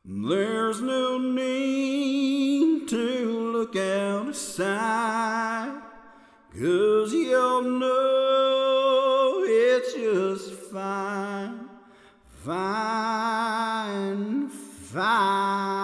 There's no need to look outside, 'cause you'll know it's just fine, fine, fine.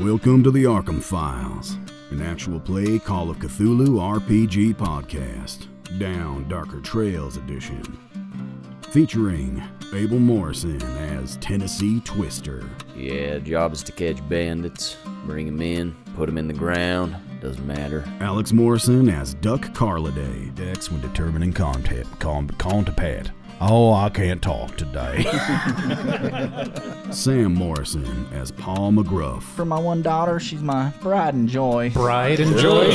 Welcome to the Arkham Files, an actual play Call of Cthulhu RPG podcast, Down Darker Trails edition, featuring Abel Morrison as Tennessee Twister. Yeah, job is to catch bandits, bring them in, put them in the ground, doesn't matter. Alex Morrison as Duck Carliday. Dex when determining contact. Oh, I can't talk today. Sam Morrison as Paul McGruff. For my one daughter, she's my pride and joy. Pride and joy?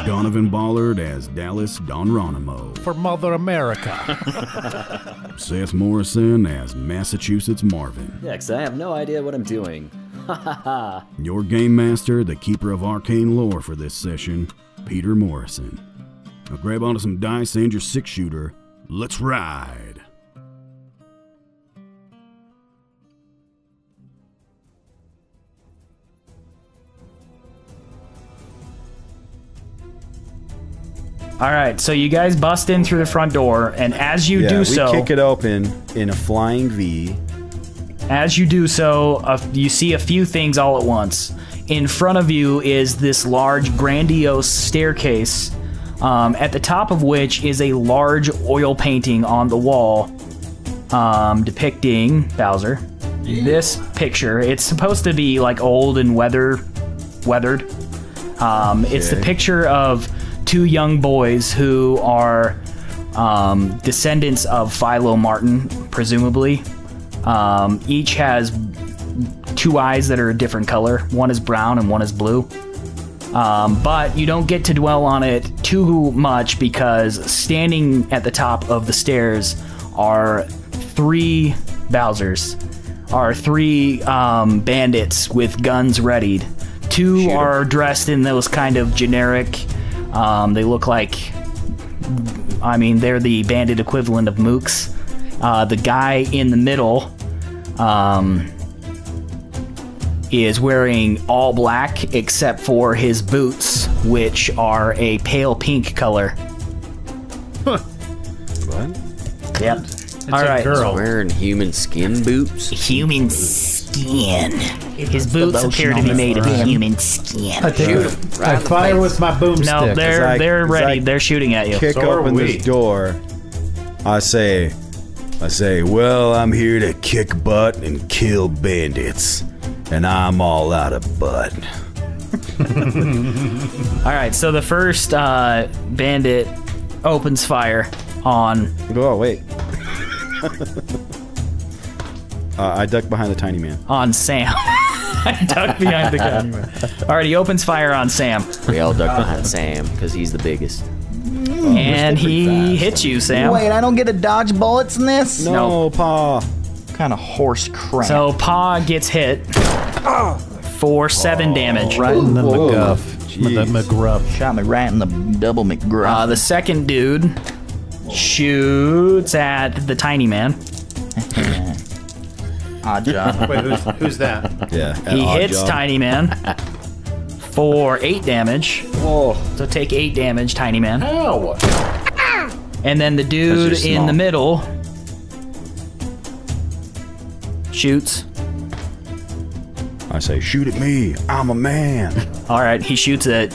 Donovan Ballard as Dallas Donronimo. For Mother America. Seth Morrison as Massachusetts Marvin. Yeah, 'cause I have no idea what I'm doing. Your game master, the keeper of arcane lore for this session, Peter Morrison. Now grab onto some dice and your 6-shooter. Let's ride! Alright, so you guys bust in through the front door, and as you do so... we kick it open in a flying V. As you do so, you see a few things all at once. In front of you is this large, grandiose staircase, at the top of which is a large oil painting on the wall depicting Bowser. This picture, it's supposed to be like old and weathered. It's the picture of two young boys who are descendants of Philo Martin, presumably. Each has two eyes that are a different color. One is brown and one is blue. But you don't get to dwell on it too much because standing at the top of the stairs are three Bowsers, bandits with guns readied. Two are dressed in those kind of generic, they look like, they're the bandit equivalent of mooks. The guy in the middle, is wearing all black except for his boots, which are a pale pink color. What? Yep. All right. He's wearing human skin boots. Human skin. His boots appear to be made of human skin. I fire with my boomstick. No, they're ready. They're shooting at you. Kick open this door. I say, well, I'm here to kick butt and kill bandits. And I'm all out of butt. Alright, so the first bandit opens fire on... Oh, wait. I duck behind the tiny man. On Sam. I duck behind the tiny man. Alright, he opens fire on Sam. We all duck behind Sam, because he's the biggest. And he hits you, Sam. Wait, I don't get to dodge bullets in this? No, Pa. What kind of horse crap? So Pa gets hit for 7 damage. Right in the McGuff. Jeez. The McGruff. Shot me right in the double McGruff. The second dude shoots at the tiny man. Odd job. Wait, who's that? Yeah. He hits job. Tiny Man for 8 damage. Whoa. So take 8 damage, Tiny Man. Ow! And then the dude That's just in small. the middle shoots. I say, shoot at me. I'm a man. All right, he shoots at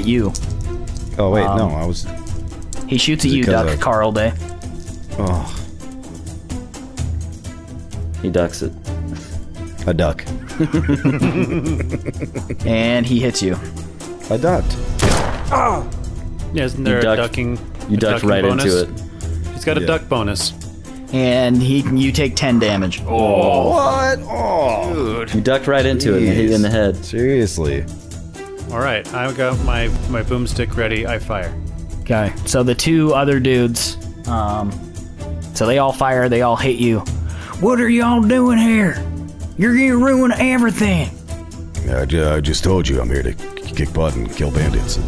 you. Oh, wait, no, I was... He shoots at you, Because Duck of- Carl Day. Oh, He ducks it. a duck. And he hits you. I ducked. Yeah, isn't there a ducking? You ducked right bonus? into it. He's got a Yeah. duck bonus. And you take 10 damage. What? Oh, You ducked right into it and hit you in the head. seriously. All right, I've got my boomstick ready. I fire. Okay, so the two other dudes, so they all fire, they all hit you. What are y'all doing here? You're gonna ruin everything. I just told you I'm here to kick butt and kill bandits. And,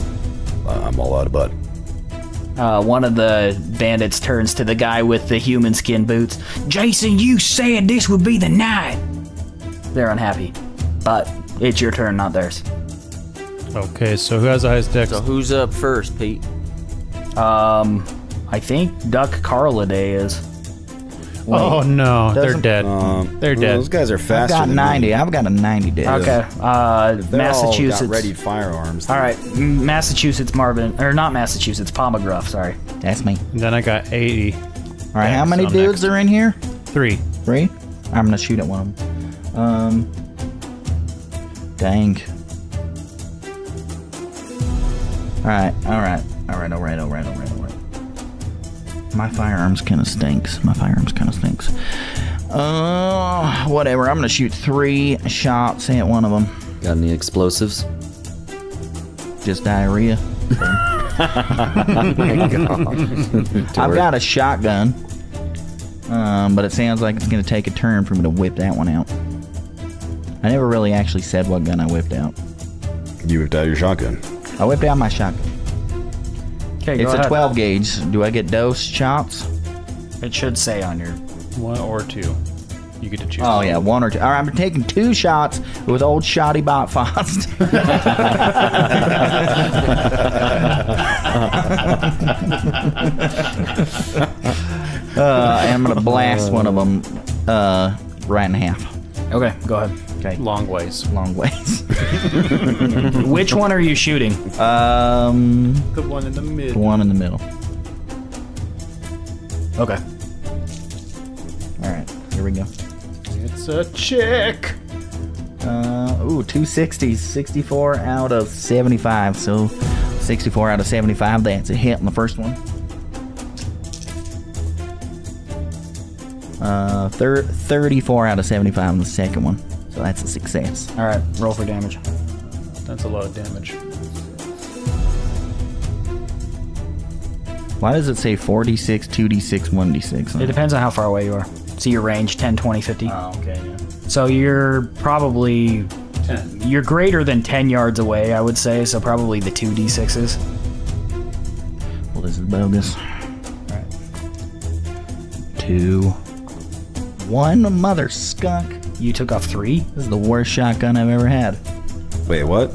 I'm all out of butt. One of the bandits turns to the guy with the human skin boots. Jason, you said this would be the night. They're unhappy, but it's your turn, not theirs. Okay, so who has the highest dex? So who's up first, Pete? I think Duck Carliday is. Oh no, they're Doesn't- dead. They're dead. Those guys are I've faster got than 90. me. I've got a 90 dex. Okay. They're Massachusetts. all got ready firearms. All right, Massachusetts Marvin, or not Massachusetts, Palmagruff. Sorry. That's me. And then I got 80. All right, how Dex, many I'm dudes next. are in here? 3. 3? I'm gonna shoot at one of them. Dang. Alright. My firearms kinda stinks. Whatever. I'm gonna shoot 3 shots at one of them. Got any explosives? Just diarrhea. I've got a shotgun. But it sounds like it's gonna take a turn for me to whip that one out. I never really actually said what gun I whipped out. You whipped out your shotgun. I whipped out my shotgun. Okay, It's a 12 gauge. Do I get dose shots? It should say on your. 1 or 2. You get to choose. Oh yeah, 1 or 2. All right, I'm taking 2 shots with old Shoddy Bot Fost. And I'm gonna blast one of them right in half. Okay, go ahead. Okay, Long ways. long ways. Which one are you shooting? The one in the mid. The one in the middle. Okay. All right, here we go. It's a chick. 260s, 64 out of 75. So 64 out of 75, that's a hit on the first one. 34 out of 75 on the second one. So that's a success. All right, roll for damage. That's a lot of damage. Why does it say 4d6, 2d6, 1d6? It depends on how far away you are. See your range, 10, 20, 50. Oh, okay, yeah. So you're probably... 10. You're greater than 10 yards away, I would say, so probably the 2d6s. Well, this is bogus. Alright. 2. 1 mother skunk. You took off 3? This is the worst shotgun I've ever had. Wait, what?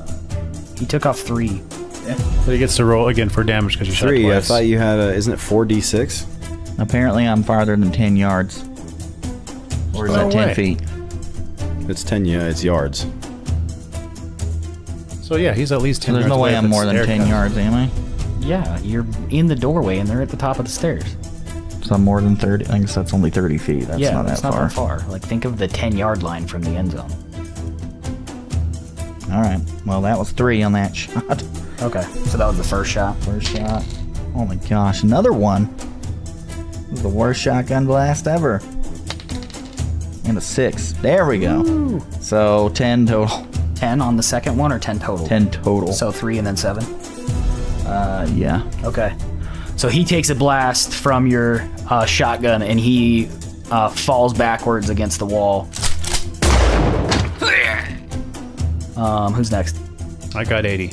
He took off 3. So he gets to roll again for damage because you shot 3. I twice. thought you had isn't it 4d6? Apparently I'm farther than 10 yards. Or is that 10 way. feet? It's 10, yeah, it's yards. So yeah, he's at least 10 So there's yards no away way if I'm it's more than stair 10 cut. yards, am I? Yeah, you're in the doorway and they're at the top of the stairs. So I'm more than 30. I guess that's only 30 feet. That's yeah, not that's that not far. that far. Like, think of the 10-yard line from the end zone. All right. Well, that was 3 on that shot. Okay, so that was the first shot. First shot. Oh my gosh, another one. This is the worst shotgun blast ever. And a 6. There we go. Ooh. So 10 total. 10 on the second one or 10 total? 10 total. So 3 and then 7? Yeah. Okay. So he takes a blast from your shotgun and he falls backwards against the wall. Who's next? I got 80.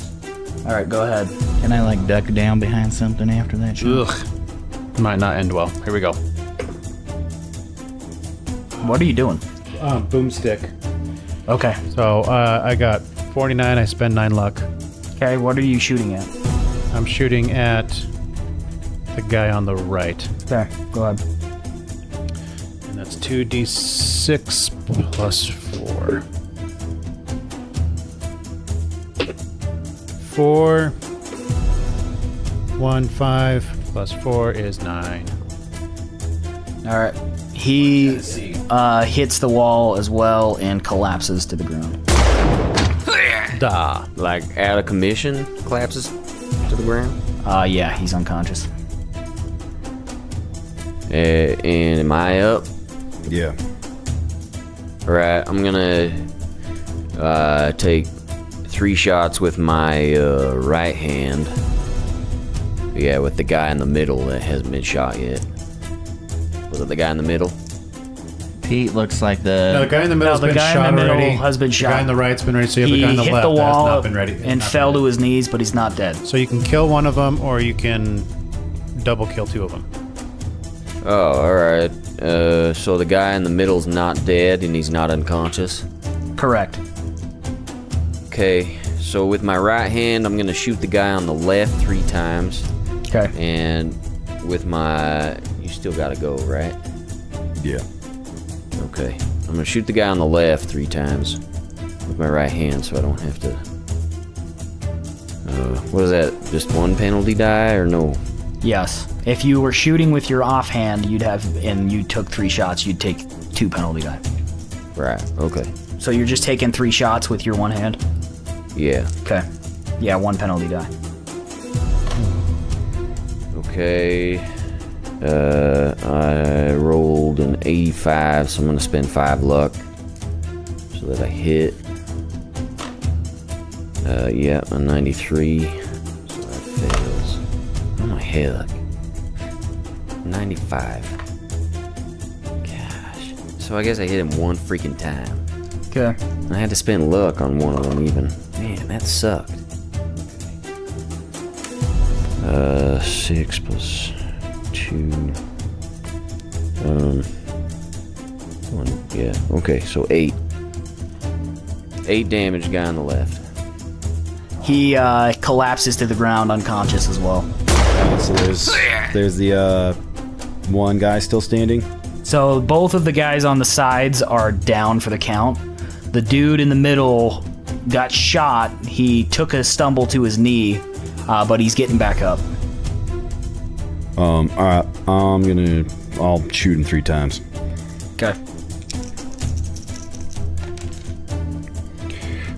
All right, go ahead. Can I like duck down behind something after that shot? Ugh. Might not end well. Here we go. What are you doing? Boomstick. Okay. So I got 49. I spend 9 luck. Okay, what are you shooting at? I'm shooting at the guy on the right. There, go ahead. And that's 2d6 plus 4. 4. 1, 5 plus 4 is 9. All right. He hits the wall as well and collapses to the ground. Da. Like out of commission, collapses to the ground. Yeah, he's unconscious. And am I up? Yeah. Alright, I'm gonna take 3 shots with my right hand. Yeah, with the guy in the middle that hasn't been shot yet. Was it the guy in the middle? Pete looks like No, the the... guy in the middle's the been guy in shot the middle already. has been The shot. guy on the right's been ready. So you have He the guy on the hit left the wall has not been ready. and fell to his knees, but he's not dead. So you can kill one of them, or you can double kill two of them. Oh, alright. So the guy in the middle's not dead and he's not unconscious? Correct. Okay, so with my right hand, I'm gonna shoot the guy on the left 3 times. Okay. And with my... You still gotta go, right? Yeah. Okay. I'm gonna shoot the guy on the left 3 times with my right hand so I don't have to... what is that? Just 1 penalty die or no? Yes. If you were shooting with your offhand, you'd have, and you took 3 shots, you'd take 2 penalty die. Right, okay. So you're just taking 3 shots with your one hand? Yeah. Okay. Yeah, 1 penalty die. Okay. I rolled an 85, so I'm gonna spend 5 luck so that I hit. Yeah, a 93, so that fails. Oh my heck. 95. Gosh. So I guess I hit him 1 freaking time. Okay. I had to spend luck on one of them even. Man, that sucked. 6 plus 2. 1, yeah, okay, so 8. 8 damage, guy on the left. He collapses to the ground unconscious as well. So there's the one guy still standing. So both of the guys on the sides are down for the count. The dude in the middle got shot. He took a stumble to his knee, but he's getting back up. All right. I'll shoot him 3 times. Okay.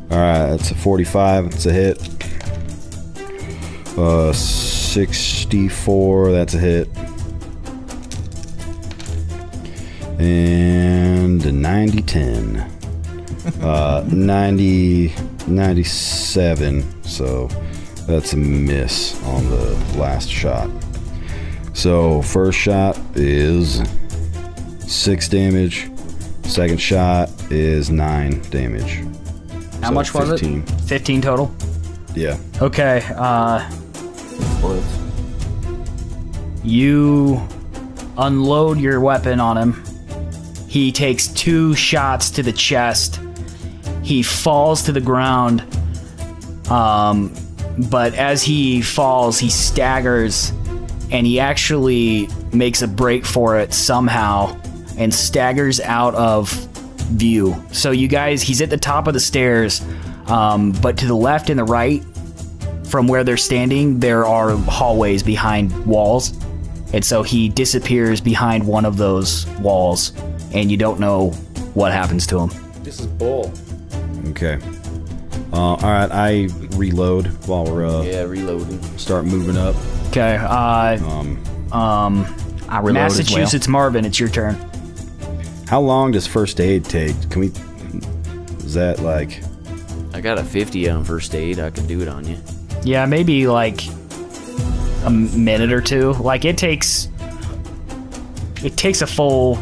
All right, that's a 45. It's a hit. 64. That's a hit. And a 90-10. 97. So that's a miss on the last shot. So first shot is 6 damage. Second shot is 9 damage. How So much was 15. it? 15 total? Yeah. Okay, you unload your weapon on him. He takes 2 shots to the chest. He falls to the ground. But as he falls, he staggers, and he actually makes a break for it somehow and staggers out of view. So you guys, he's at the top of the stairs, but to the left and the right from where they're standing, there are hallways behind walls. And so he disappears behind one of those walls, and you don't know what happens to him. This is bull. Okay. All right. I reload while we're Yeah, reloading. start moving up. Okay, I reload Massachusetts Marvin, it's your turn. How long does first aid take? Can we? Is that like? I got a 50 on first aid. I could do it on you. Yeah, maybe like a minute or 2. Like it takes a full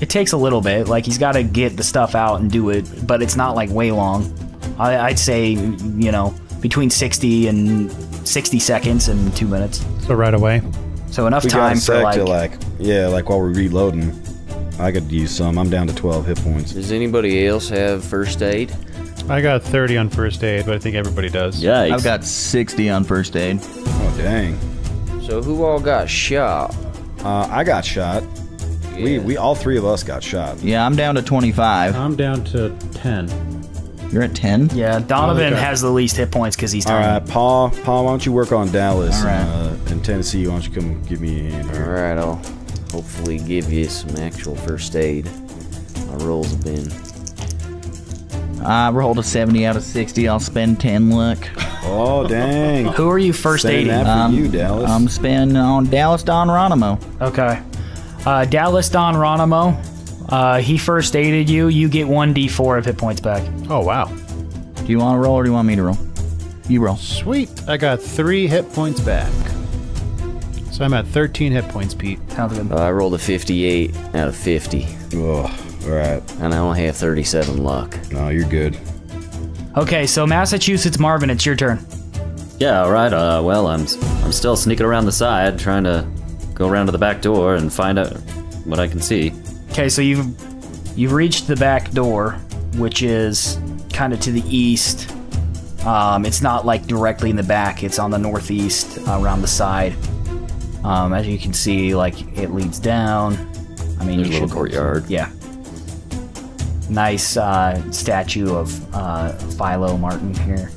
it takes a little bit. Like he's got to get the stuff out and do it, but it's not like way long. I'd say, you know, between 60 seconds and 2 minutes. So right away. So enough We got time a for sec like, to like while we're reloading. I could use some. I'm down to 12 hit points. Does anybody else have first aid? I got 30 on first aid, but I think everybody does. Yikes. I've got 60 on first aid. Oh dang! So who all got shot? I got shot. Yeah. We all 3 of us got shot. Yeah, I'm down to 25. I'm down to 10. You're at 10? yeah, Donovan okay. has the least hit points because he's All tiny. right, Paul. Why don't you work on Dallas? All right. And Tennessee, why don't you come give me a hand here? Alright, I'll hopefully give you some actual first aid. My rolls have been... I rolled a 70 out of 60. I'll spend 10 luck. Oh dang! Who are you first Saying aiding? that for you, Dallas. I'm spending on Dallas Don Ronimo. Okay. Dallas Don Ronimo, he first aided you. You get 1d4 of hit points back. Oh, wow. Do you want to roll or do you want me to roll? You roll. Sweet. I got 3 hit points back. So I'm at 13 hit points, Pete. Sounds good. I rolled a 58 out of 50. Ugh, alright. And I only have 37 luck. No, you're good. Okay, so Massachusetts Marvin, it's your turn. Yeah, all right. Well, I'm still sneaking around the side, trying to go around to the back door and find out what I can see. Okay, so you've reached the back door, which is kind of to the east. It's not like directly in the back. It's on the northeast, around the side. As you can see, like it leads down. I mean, There's a little courtyard. Yeah. Nice statue of Philo Martin here.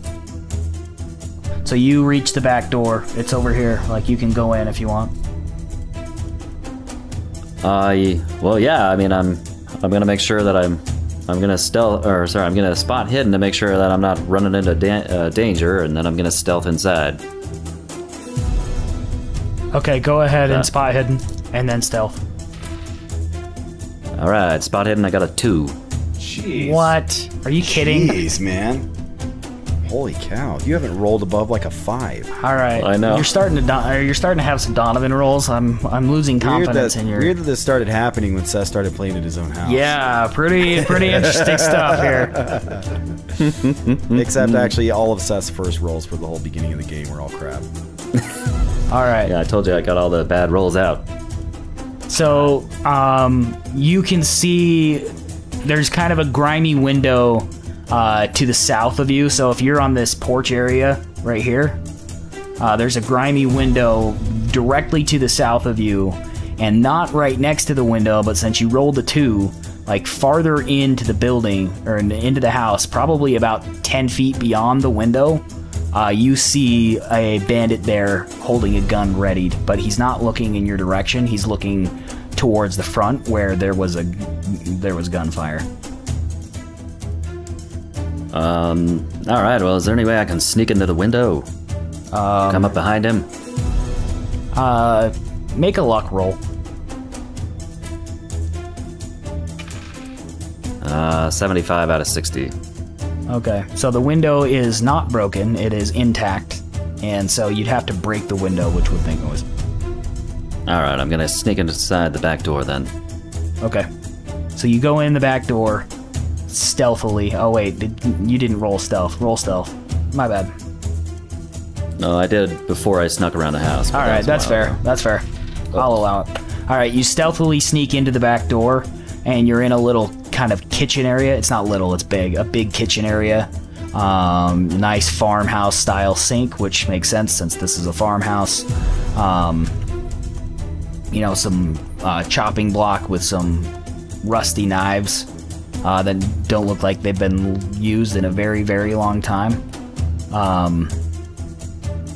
So you reach the back door. It's over here. Like you can go in if you want. Well, yeah. I mean, I'm gonna make sure that I'm gonna I'm gonna spot hidden to make sure that I'm not running into danger, and then I'm gonna stealth inside. Okay, go ahead and spot hidden, and then stealth. All right, spot hidden. I got a 2. Jeez. What? Are you kidding? Jeez, man. Holy cow! You haven't rolled above like a 5. All right, I know. You're starting to have some Donovan rolls. I'm losing confidence in your. Weird that this started happening when Seth started playing at his own house. Yeah, pretty interesting stuff here. Except actually, all of Seth's first rolls for the whole beginning of the game were all crap. All right. Yeah, I told you I got all the bad rolls out. So, you can see there's kind of a grimy window to the south of you. So if you're on this porch area right here, there's a grimy window directly to the south of you, and not right next to the window, but since you rolled a 2, like farther into the building or into the house, probably about 10 feet beyond the window, you see a bandit there holding a gun readied, but he's not looking in your direction. He's looking towards the front where there was gunfire. All right. Well, is there any way I can sneak into the window? Come up behind him. Make a luck roll. 75 out of 60. Okay, so the window is not broken, it is intact, and so you'd have to break the window, which would make noise. Alright, I'm gonna sneak inside the back door then. Okay, so you go in the back door stealthily. Oh wait, you didn't roll stealth. Roll stealth. My bad. No, I did before I snuck around the house. Alright, that's fair. That's fair. I'll allow it. Alright, you stealthily sneak into the back door, and you're in a little kind of kitchen area. It's not little, it's big. A big kitchen area. Nice farmhouse style sink, which makes sense since this is a farmhouse. You know, some chopping block with some rusty knives that don't look like they've been used in a very, very long time.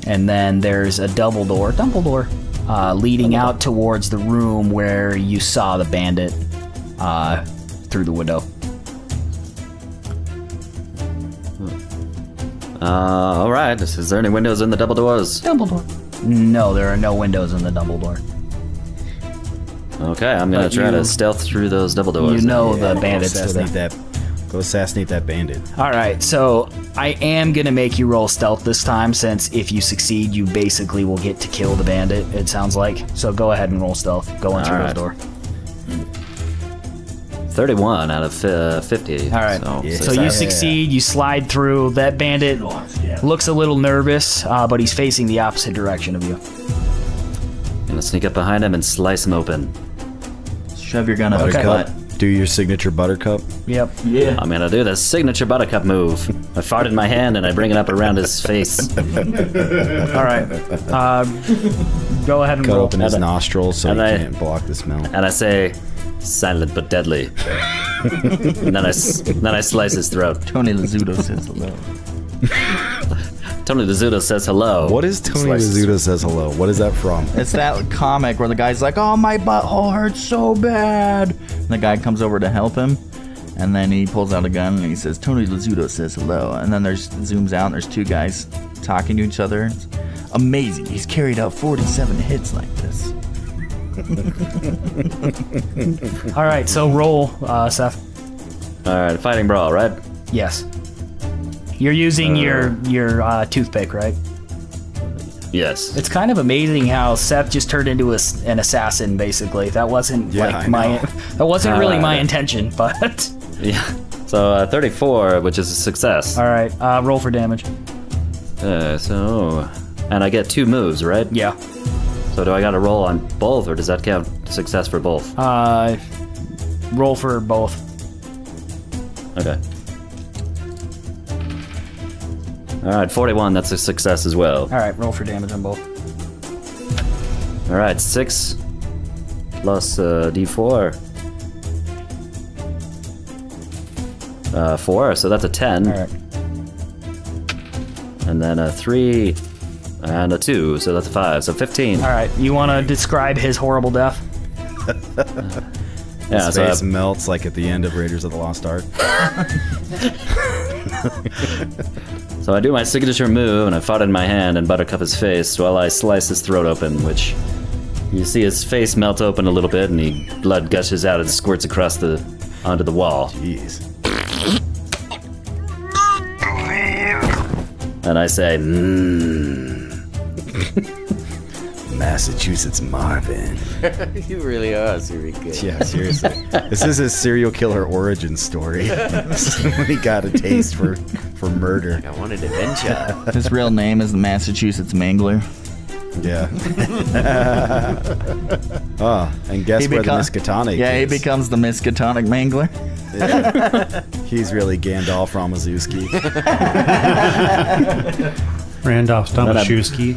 And then there's a double door leading out towards the room where you saw the bandit through the window. Alright, is there any windows in the double doors? Double door. No, there are no windows in the double door. Okay, I'm gonna try to stealth through those double doors. You know the bandits. Go assassinate that bandit. Alright, so I am gonna make you roll stealth this time, since if you succeed, you basically will get to kill the bandit, it sounds like. So go ahead and roll stealth. Go in through the door. 31 out of 50. Alright, so you succeed, you slide through. That bandit looks a little nervous, but he's facing the opposite direction of you. I'm gonna sneak up behind him and slice him open. Shove your gun up his Buttercup. butt. Do your signature buttercup. Yep. Yeah. I'm gonna do the signature buttercup move. I fart in my hand and I bring it up around his face. Alright. Go ahead and Cut roll. open his nostrils so he and I- can't block the smell. And I say, silent but deadly. And then I slice his throat. Tony Lazzuto says hello. Tony Lazzuto says hello. What is Tony Slices- Lazzuto says hello? What is that from? It's that comic where the guy's like, "Oh, my butthole hurts so bad." And the guy comes over to help him, and then he pulls out a gun and he says, "Tony Lazzuto says hello." And then there's zooms out and there's two guys talking to each other. It's amazing. He's carried out 47 hits like this. Alright, so roll, Seth. Alright, fighting brawl, right? Yes. You're using your toothpick, right? Yes. It's kind of amazing how Seth just turned into an assassin. Basically, that wasn't that wasn't really my intention, but Yeah. So 34, which is a success. all right. Roll for damage. And I get 2 moves, right? Yeah. So do I got to roll on both, or does that count success for both? Roll for both. Okay. All right, 41. That's a success as well. All right. Roll for damage on both. All right, 6 plus D4. 4, so that's a 10. All right. And then a 3 and a 2, so that's a 5, so 15. All right. You want to describe his horrible death? Yeah, His so face melts like at the end of Raiders of the Lost Ark. So I do my signature move, and I fought in my hand and buttercup his face while I slice his throat open, which you see his face melt open a little bit, and blood gushes out and squirts across onto the wall. Jeez. And I say, Massachusetts Marvin. You really are a serial killer. Yeah, seriously. This is his serial killer origin story. When he got a taste for murder. I wanted adventure. His real name is the Massachusetts Mangler. Yeah. And guess where the Miskatonic Yeah, he is? becomes the Miskatonic Mangler. He's really Gandalf Ramazewski. Randolph Stomaszewski.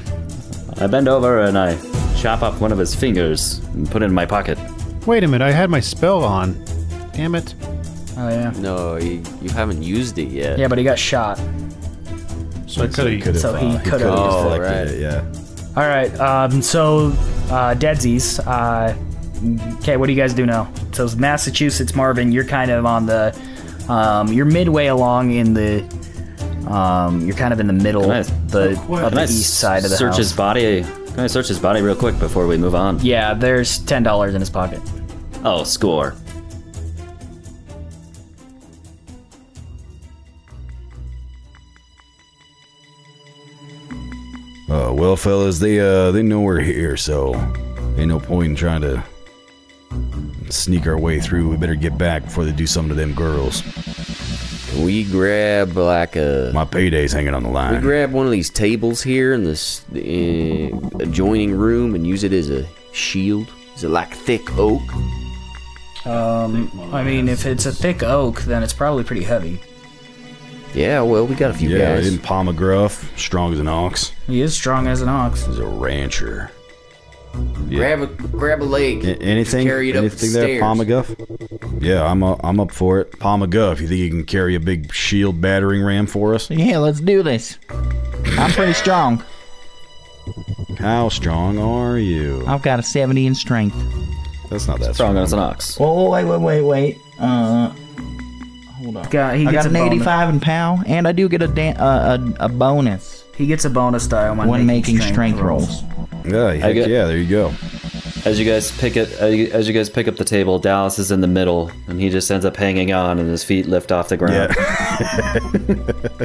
I bend over and I chop off one of his fingers and put it in my pocket. Wait a minute, I had my spell on. Damn it. Oh yeah. No, you haven't used it yet. Yeah, but he got shot. So I could have. So he could have. Oh, deflected right. it, yeah. All right. So Deadsies. Okay, what do you guys do now? So Massachusetts, Marvin, you're kind of on the. You're midway along in the. You're kind of in the middle, Can I- of the east side of the search house. his body. Can I search his body real quick before we move on? Yeah, there's $10 in his pocket. Oh, score. Well, fellas, they know we're here, so ain't no point in trying to sneak our way through. We better get back before they do something to them girls. Can we grab like a... My payday's hanging on the We line. grab one of these tables here in this adjoining room and use it as a shield? Is it like thick oak? I mean, if it's a thick oak, then it's probably pretty heavy. Yeah, well, we got a few Yeah, guys. in Palma Gruff, strong as an ox. He is strong as an ox. He's a rancher. Grab a leg. Anything? Carry it up the Anything there, stairs. Palma Guff? Yeah, I'm up for it. Palma Guff, you think you can carry a big shield battering ram for us? Yeah, let's do this. I'm pretty strong. How strong are you? I've got a 70 in strength. That's not that Strong strong. as an ox. Oh, wait. Hold on. He I gets got an a bonus. 85 in POW, and I do get a bonus He gets a bonus die when making strength rolls. Yeah, heck get- yeah, there you go. As you guys pick up the table, Dallas is in the middle, and he just ends up hanging on, and his feet lift off the ground. Yeah.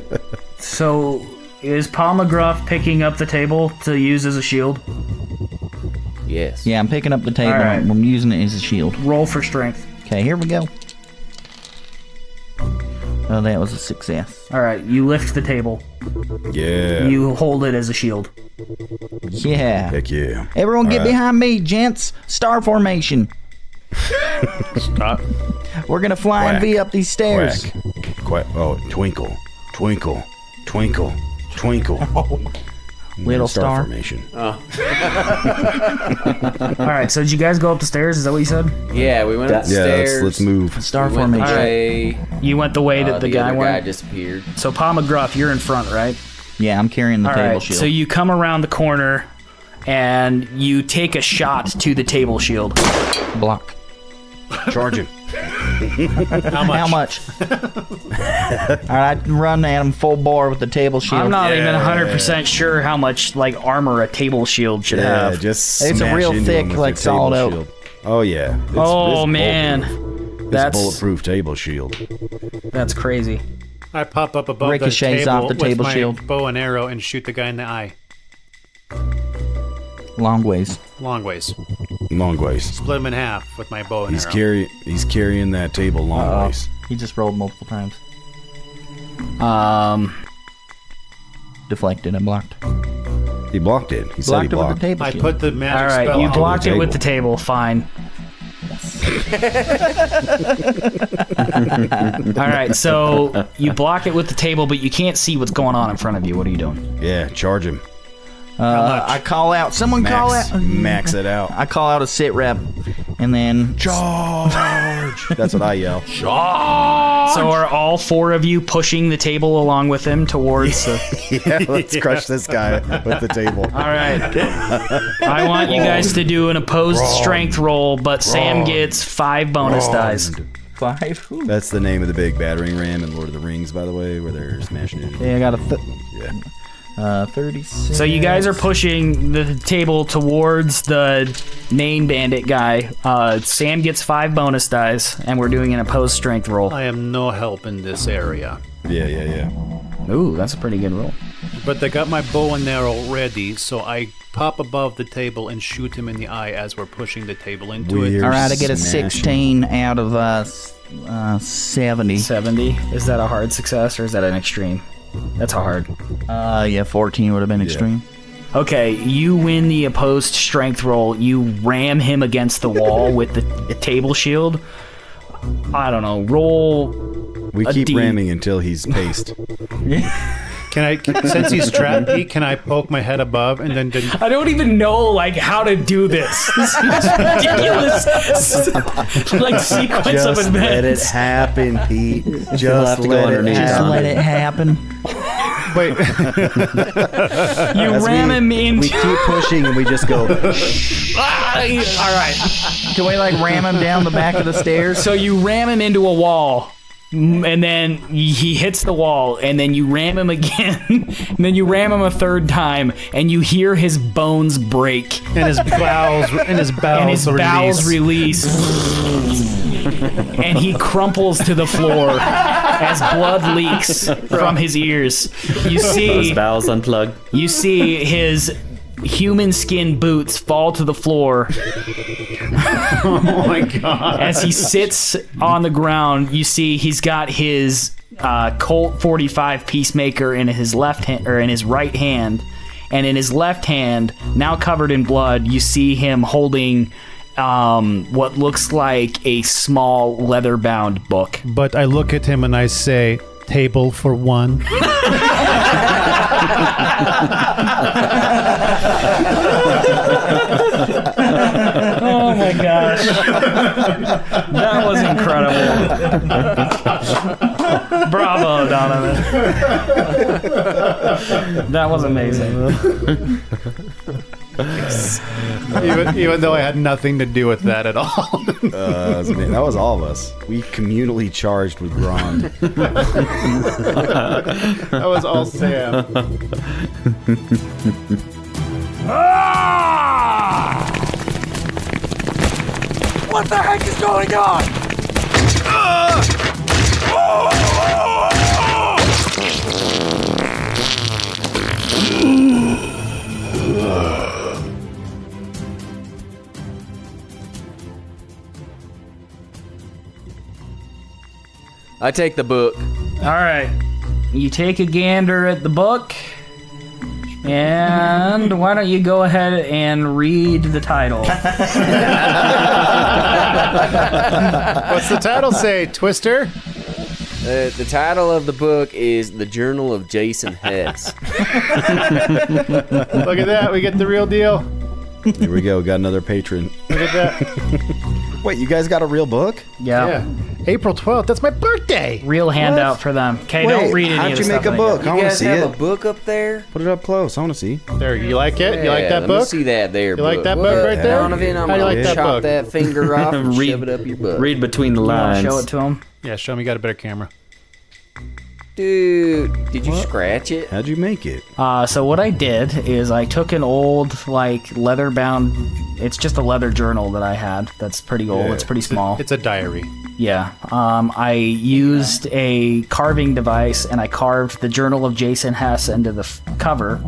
So, is Palmagruff picking up the table to use as a shield? Yes. Yeah, I'm picking up the table. All right. I'm using it as a shield. Roll for strength. Okay, here we go. Oh, that was a success. All right, you lift the table. Yeah. You hold it as a shield. Yeah. Heck yeah. Everyone get All right. behind me, gents. Star formation. Stop. We're going to fly and Quack. V up these stairs. Quack. Oh, twinkle, twinkle, twinkle, twinkle. Little star. formation. All right, so did you guys go up the stairs? Is that what you said? Yeah, we went up the Yeah, stairs. let's move. Star We went the formation. way, You went the way that the guy other went. guy disappeared. So Palmagruff, you're in front, right? Yeah, I'm carrying the All table right. shield. So you come around the corner, and you take a shot to the table shield. block. Charging. How much? Alright, I run at him full bore with the table shield. I'm not even 100% sure how much like armor a table shield should Yeah, have. just It's a smash real into thick, him with like, your table solid oak. shield. Oh yeah. It's Oh, man. bulletproof. It's That's- bulletproof table shield. That's crazy. I pop up above Ricochets the table off the with table my shield. bow and arrow and shoot the guy in the eye. Long ways. Long ways. Long ways. Split him in half with my bow and He's arrow. He's carrying that table long ways. He just rolled multiple times. Deflected and blocked. He blocked it. He said he Blocked it with blocked. the table I shield. put the magic All right, spell you on blocked the it with table. the table. Fine. All right, so you block it with the table, but you can't see what's going on in front of you. What are you doing? Yeah, charge him. I call out. Someone call out. Max it out. I call out a sit rep, and then Charge! That's what I yell. So are all four of you pushing the table along with him towards the... Yeah, let's crush this guy with the table. All right. I want you guys to do an opposed strength roll, but Sam gets 5 bonus dice. 5. Ooh. That's the name of the big battering ram in Lord of the Rings, by the way, where they're smashing it. Yeah, I got a 36. So you guys are pushing the table towards the main bandit guy. Sam gets 5 bonus dice, and we're doing an opposed strength roll. I am no help in this area. Yeah. Ooh, that's a pretty good roll. But they got my bow and arrow ready, so I pop above the table and shoot him in the eye as we're pushing the table into Weird. it. All right, I get a Smashing. 16 out of 70. 70. Is that a hard success, or is that an extreme? That's a hard. Yeah, 14 would have been extreme. Okay, you win the opposed strength roll. You ram him against the wall with the table shield. I don't know. Roll. We A keep D. ramming until he's paced. Since he's trapped, can I poke my head above and then I don't even know like how to do this. This is ridiculous like sequence of Just let it events. happen, Pete. have Just to go let it underneath. Just happen. let it happen. wait? You As ram him we into. keep pushing and we just go. All right. Can we like ram him down the back of the stairs? So you ram him into a wall, and then he hits the wall, and then you ram him again, and then you ram him a third time, and you hear his bones break, And his bowels release, and he crumples to the floor as blood leaks from his ears. You Those see bowels unplug. his human skin boots fall to the floor. Oh my god! As he sits on the ground, you see he's got his Colt 45 Peacemaker in his left hand, or in his right hand, and in his left hand, now covered in blood, you see him holding what looks like a small leather-bound book. But I look at him and I say, "Table for one." Oh my gosh, that was incredible! Bravo, Donovan. That was amazing. even though I had nothing to do with that at all. That was all of us. We communally charged with Grond. That was all Sam. What the heck is going on? I take the book. All right, you take a gander at the book, and why don't you go ahead and read the title? What's the title say, Twister? The title of the book is The Journal of Jason Hess. Look at that. We get the real deal. Here we go. Got another patron. Look at that. Wait, you guys got a real book? Yeah. April 12th. That's my birthday. Real handout for them. Okay, don't read any how'd of you the make stuff a that I book? got. I You want to guys see have it. a book up there? Put it up close. I want to see. There, you like it? You like that let book? me see that there. You like that book What? right there? Donovan, I'm How do you gonna like that chop book? that finger off and Read- shove it up your butt. Read between the You wanna lines. show it to them? Yeah, show me. You got a better camera. Dude, did you scratch it? How'd you make it? So what I did is I took an old, like, leather-bound... It's just a leather journal that I had. That's pretty old. It's pretty small. It's a diary. Yeah. I used a carving device, and I carved the Journal of Jason Hess into the cover.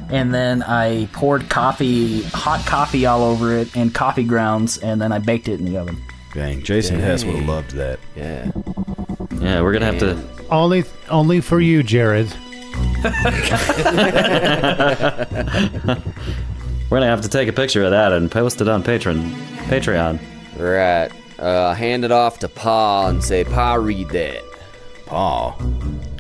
and then I poured hot coffee all over it and coffee grounds, and then I baked it in the oven. Dang, Jason Hess would have loved that. Yeah. Yeah, we're gonna have to. Only for you, Jared. We're gonna have to take a picture of that and post it on Patreon. Right. Hand it off to Pa and say, Pa, read that. Pa.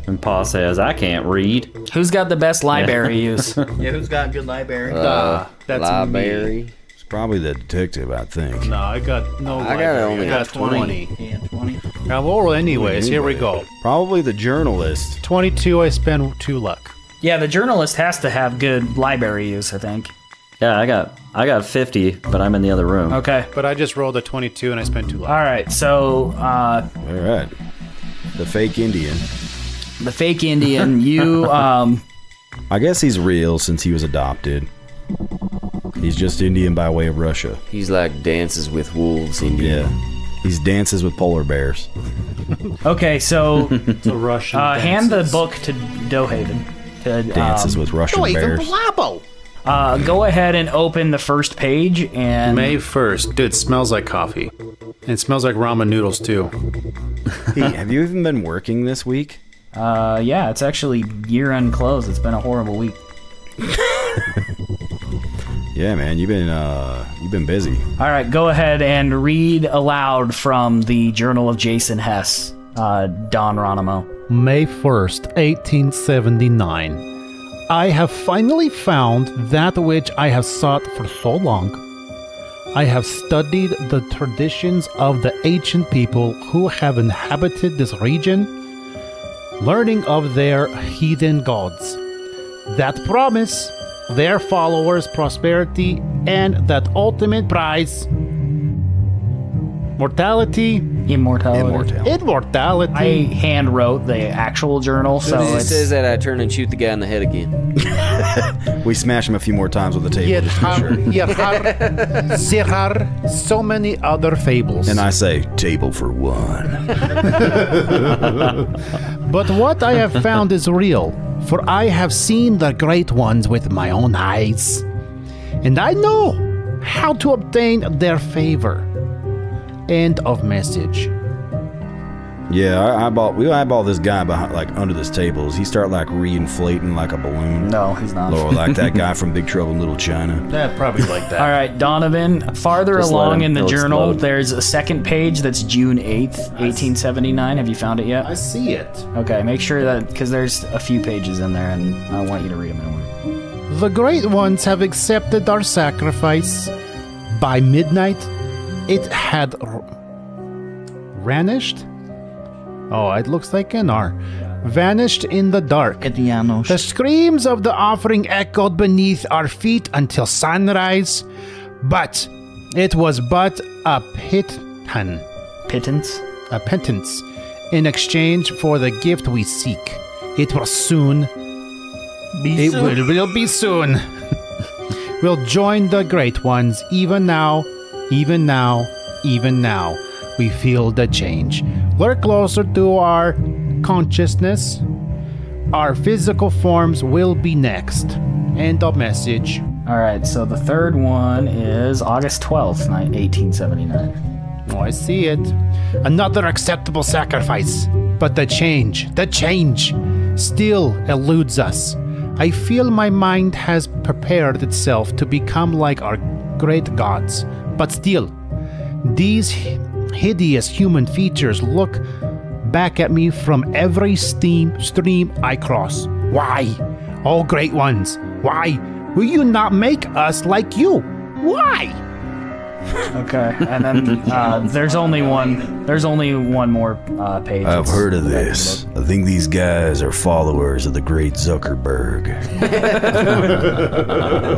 And Pa says, "I can't read." Who's got the best library use? Yeah, who's got good library? That's Library. It's probably the detective, I think. No, I got no. I got only I got 20. Yeah, 20. Now, well, anyways, here we go. Probably the journalist. 22. I spend 2 luck. Yeah, the journalist has to have good library use, I think. Yeah, I got 50, but I'm in the other room. Okay. But I just rolled a 22 and I spent 2 luck. All right. So All right. The fake Indian. the fake Indian, you I guess he's real since he was adopted. He's just Indian by way of Russia. He's like Dances with Wolves Indian. Yeah. He's dances with polar bears. Okay, so The Russian. hand the dances. book to Dohaven. To, Dances with Russian bears. Go ahead and open the first page and May 1st. Dude, it smells like coffee. And it smells like ramen noodles, too. Hey, have you even been working this week? yeah, it's actually year-end close. It's been a horrible week. Yeah, man, you've been busy. All right, go ahead and read aloud from the Journal of Jason Hess, Don Ronimo. May 1st, 1879. I have finally found that which I have sought for so long. I have studied the traditions of the ancient people who have inhabited this region, learning of their heathen gods that promise their followers prosperity and that ultimate prize, immortality. I hand wrote the actual journal, so It it's says that I turn and shoot the guy in the head again. We smash him a few more times with the table. Yet just to be sure. there are so many other fables. And I say, table for one. But what I have found is real, for I have seen the great ones with my own eyes, and I know how to obtain their favor. End of message. Yeah, we eyeball this guy behind, like under this table. Does he start like reinflating like a balloon? no, he's not. Or like that guy from Big Trouble in Little China. Yeah, probably like that. All right, Donovan, farther Just let along him- in the he'll journal, explode. there's a second page that's June 8th, 1879. Have you found it yet? I see it. Okay, make sure that, because there's a few pages in there, and I want you to read them in order. The great ones have accepted our sacrifice. By midnight, it had vanished. Oh, it looks like an R. Vanished in the dark. The screams of the offering echoed beneath our feet until sunrise, but it was but a Pittance? pittance in exchange for the gift we seek. It will soon will be soon. We'll join the great ones even now. We feel the change. We're closer to our consciousness. Our physical forms will be next. End of message. All right, so the third one is August 12th, 1879. Oh, I see it. Another acceptable sacrifice. But the change still eludes us. I feel my mind has prepared itself to become like our great gods. But still, these hideous human features look back at me from every stream I cross. Why? Oh, great ones, why will you not make us like you? Why? Okay, and then there's only one more page. I've heard of this. I think these guys are followers of the great Zuckerberg.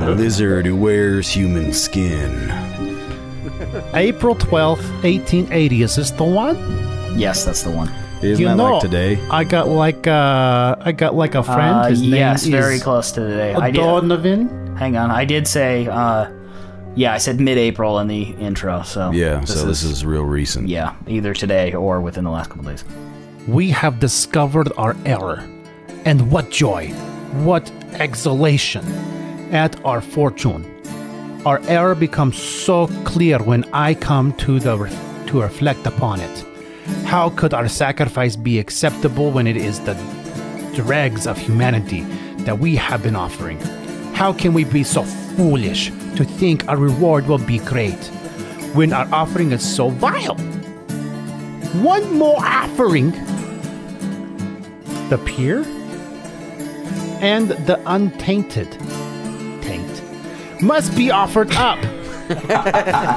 A lizard who wears human skin. April 12th, 1880. Is this the one? Yes, that's the one. Isn't that like today? I got like a friend. His name yes, is very close to today. I did. Donovan. Hang on, I did say. Yeah, I said mid-April in the intro. So Yeah, this is real recent. yeah, either today or within the last couple days. We have discovered our error, and what joy, what exultation! at our fortune. Our error becomes so clear when I come to reflect upon it. How could our sacrifice be acceptable when it is the dregs of humanity that we have been offering? How can we be so foolish to think our reward will be great when our offering is so vile? One more offering, the pure and the untainted taint must be offered up.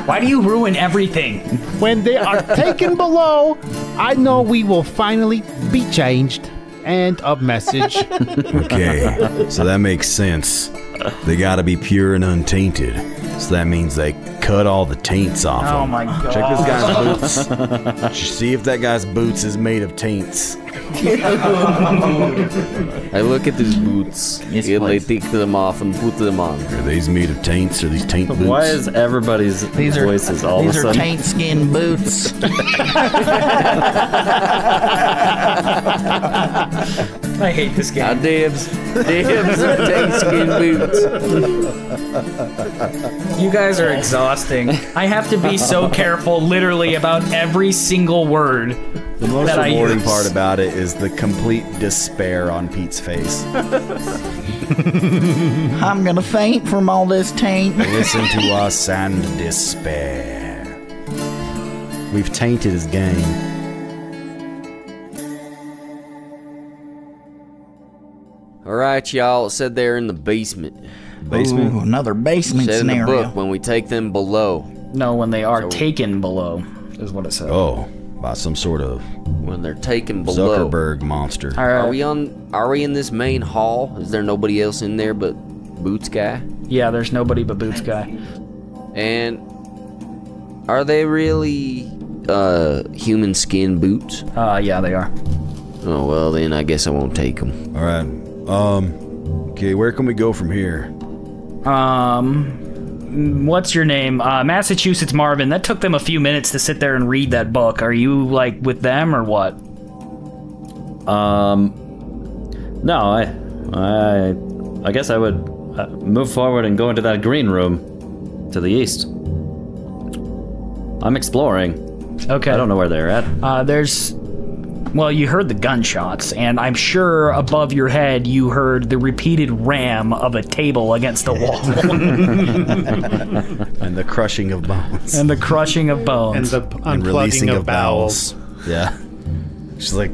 Why do you ruin everything? When they are taken below, I know we will finally be changed. End of message. Okay, so that makes sense. They gotta be pure and untainted. So that means they cut all the taints off them. Oh my god. Check this guy's boots. See if that guy's boots is made of taints. I look at these boots. Yes, and they please. take them off and put them on. Are these made of taints? Are these taint boots? Why is everybody's voices all of a These are sudden? taint skin boots. I hate this Ah, game. dibs. Dibs and tank skin boots. You guys are exhausting. I have to be so careful literally about every single word The most that I rewarding use. part about it is the complete despair on Pete's face. I'm gonna faint from all this taint. Listen to us and despair. We've tainted his game. Alright, y'all. It said they're in the basement. Basement? Ooh, another basement Said in the scenario. book when we take them below. No, when they are So- taken below, is what it said. Oh, by some sort of When they're taken below. Zuckerberg monster. All right. Are we in this main hall? Is there nobody else in there but Boots guy? Yeah, there's nobody but Boots guy. And are they really human skin boots? Yeah, they are. Oh well, then I guess I won't take them. All right. Okay, where can we go from here? What's your name? Massachusetts Marvin. That took them a few minutes to sit there and read that book. Are you like with them or what? No, I guess I would move forward and go into that green room to the east. I'm exploring. Okay. I don't know where they're at. Well, you heard the gunshots, and I'm sure above your head you heard the repeated ram of a table against the wall. And the crushing of bones. And the crushing of bones. And the And unplugging of bowels. Yeah. She's like,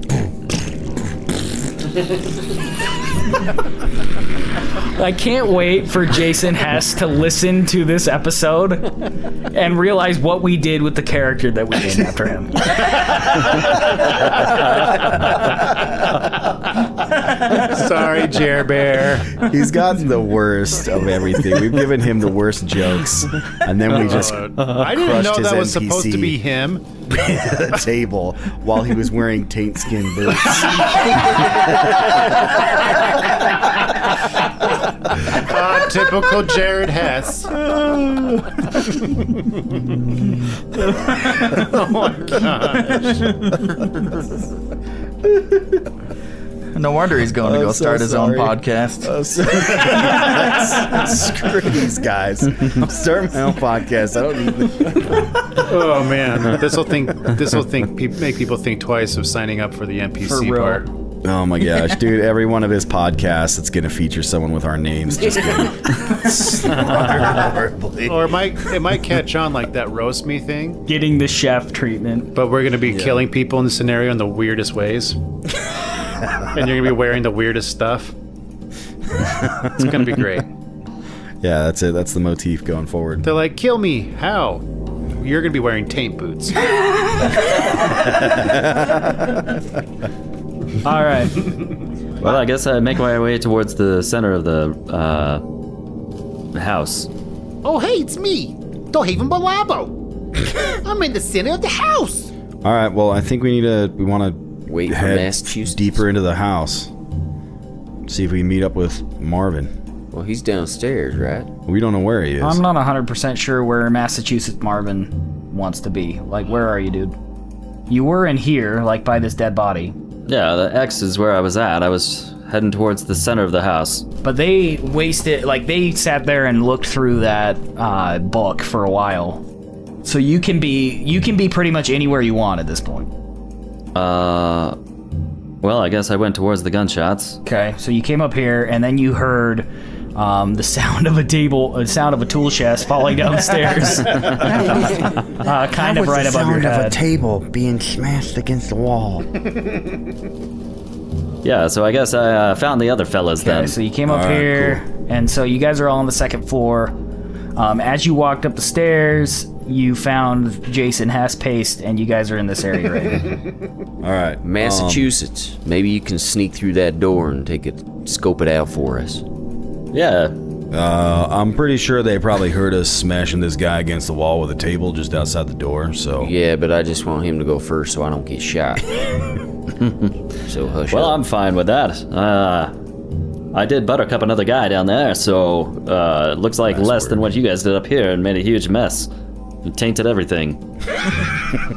I can't wait for Jason Hess to listen to this episode and realize what we did with the character that we named after him. Sorry, Jer Bear. he's gotten the worst of everything. We've given him the worst jokes, and then we just I didn't crushed know his that was supposed to NPC. be him. at the table while he was wearing taint skin boots. Typical Jared Hess. Oh my gosh. No wonder he's going to go so start his own sorry. podcast. Screw these guys. I'm starting my own podcast. I don't need this. Oh man, this will make people think twice of signing up for the NPC For real. part. Oh my gosh, dude! Every one of his podcasts, it's gonna feature someone with our names just getting slaughtered horribly. Or it might catch on like that roast me thing, Getting the chef treatment. but we're gonna be killing people in the scenario in the weirdest ways, and you're gonna be wearing the weirdest stuff. It's gonna be great. Yeah, that's it. That's the motif going forward. They're like, kill me. How? You're gonna be wearing taint boots. All right. Well, I guess I make my way towards the center of the house. Oh, hey, it's me, Dohaven Balabo. I'm in the center of the house. All right. Well, I think we want to Wait for head Massachusetts. deeper into the house. See if we can meet up with Marvin. Well, he's downstairs, right? We don't know where he is. I'm not 100% sure where Massachusetts Marvin wants to be. Like, where are you, dude? You were in here, like by this dead body. Yeah, the X is where I was at. I was heading towards the center of the house. But they wasted, like, they sat there and looked through that book for a while. So you can be pretty much anywhere you want at this point. Well, I guess I went towards the gunshots. Okay, so you came up here, and then you heard the sound of a tool chest falling down the stairs. Kind of right above your head. The sound of a table being smashed against the wall. Yeah, so I guess I found the other fellas then. So you came up here, and so you guys are all on the second floor. As you walked up the stairs, you found Jason Hess-Paste, and you guys are in this area right now. All right. Massachusetts. Maybe you can sneak through that door and scope it out for us. Yeah. I'm pretty sure they probably heard us smashing this guy against the wall with a table just outside the door, so... Yeah, but I just want him to go first so I don't get shot. So hush Well, up. I'm fine with that. I did buttercup another guy down there, so it looks like less than what you guys did up here and made a huge mess. It tainted everything.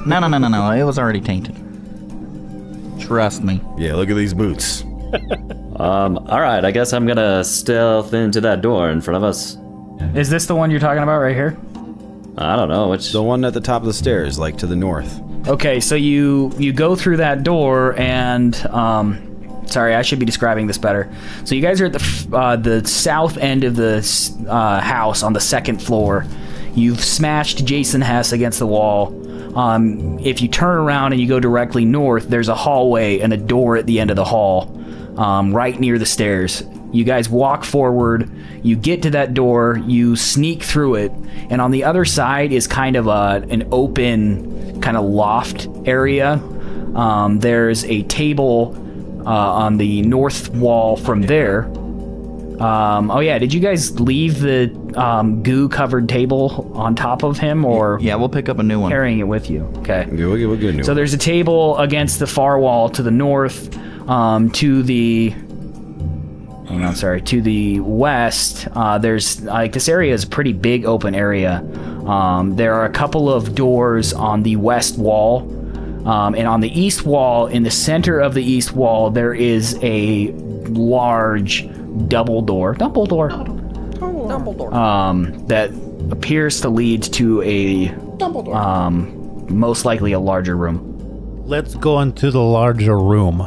No. It was already tainted. Trust me. Yeah, look at these boots. Alright, I guess I'm gonna stealth into that door in front of us. Is this the one you're talking about right here? I don't know, which... The one at the top of the stairs, like to the north. Okay, so you go through that door, and sorry, I should be describing this better. So you guys are at the south end of the house on the second floor. You've smashed Jason Hess against the wall. If you turn around and you go directly north, there's a hallway and a door at the end of the hall, right near the stairs. You guys walk forward, you get to that door, you sneak through it, and on the other side is kind of an open kind of loft area. There's a table on the north wall from there. Oh yeah, did you guys leave the goo-covered table on top of him, or... Yeah, we'll pick up a new one. Carrying it with you, okay. Yeah, we'll get a new So one. there's a table against the far wall to the north, to the... to the west. There's, like, this area is a pretty big open area. There are a couple of doors on the west wall, and on the east wall, in the center of the east wall, there is a large double door that appears to lead to a most likely a larger room. Let's go into the larger room.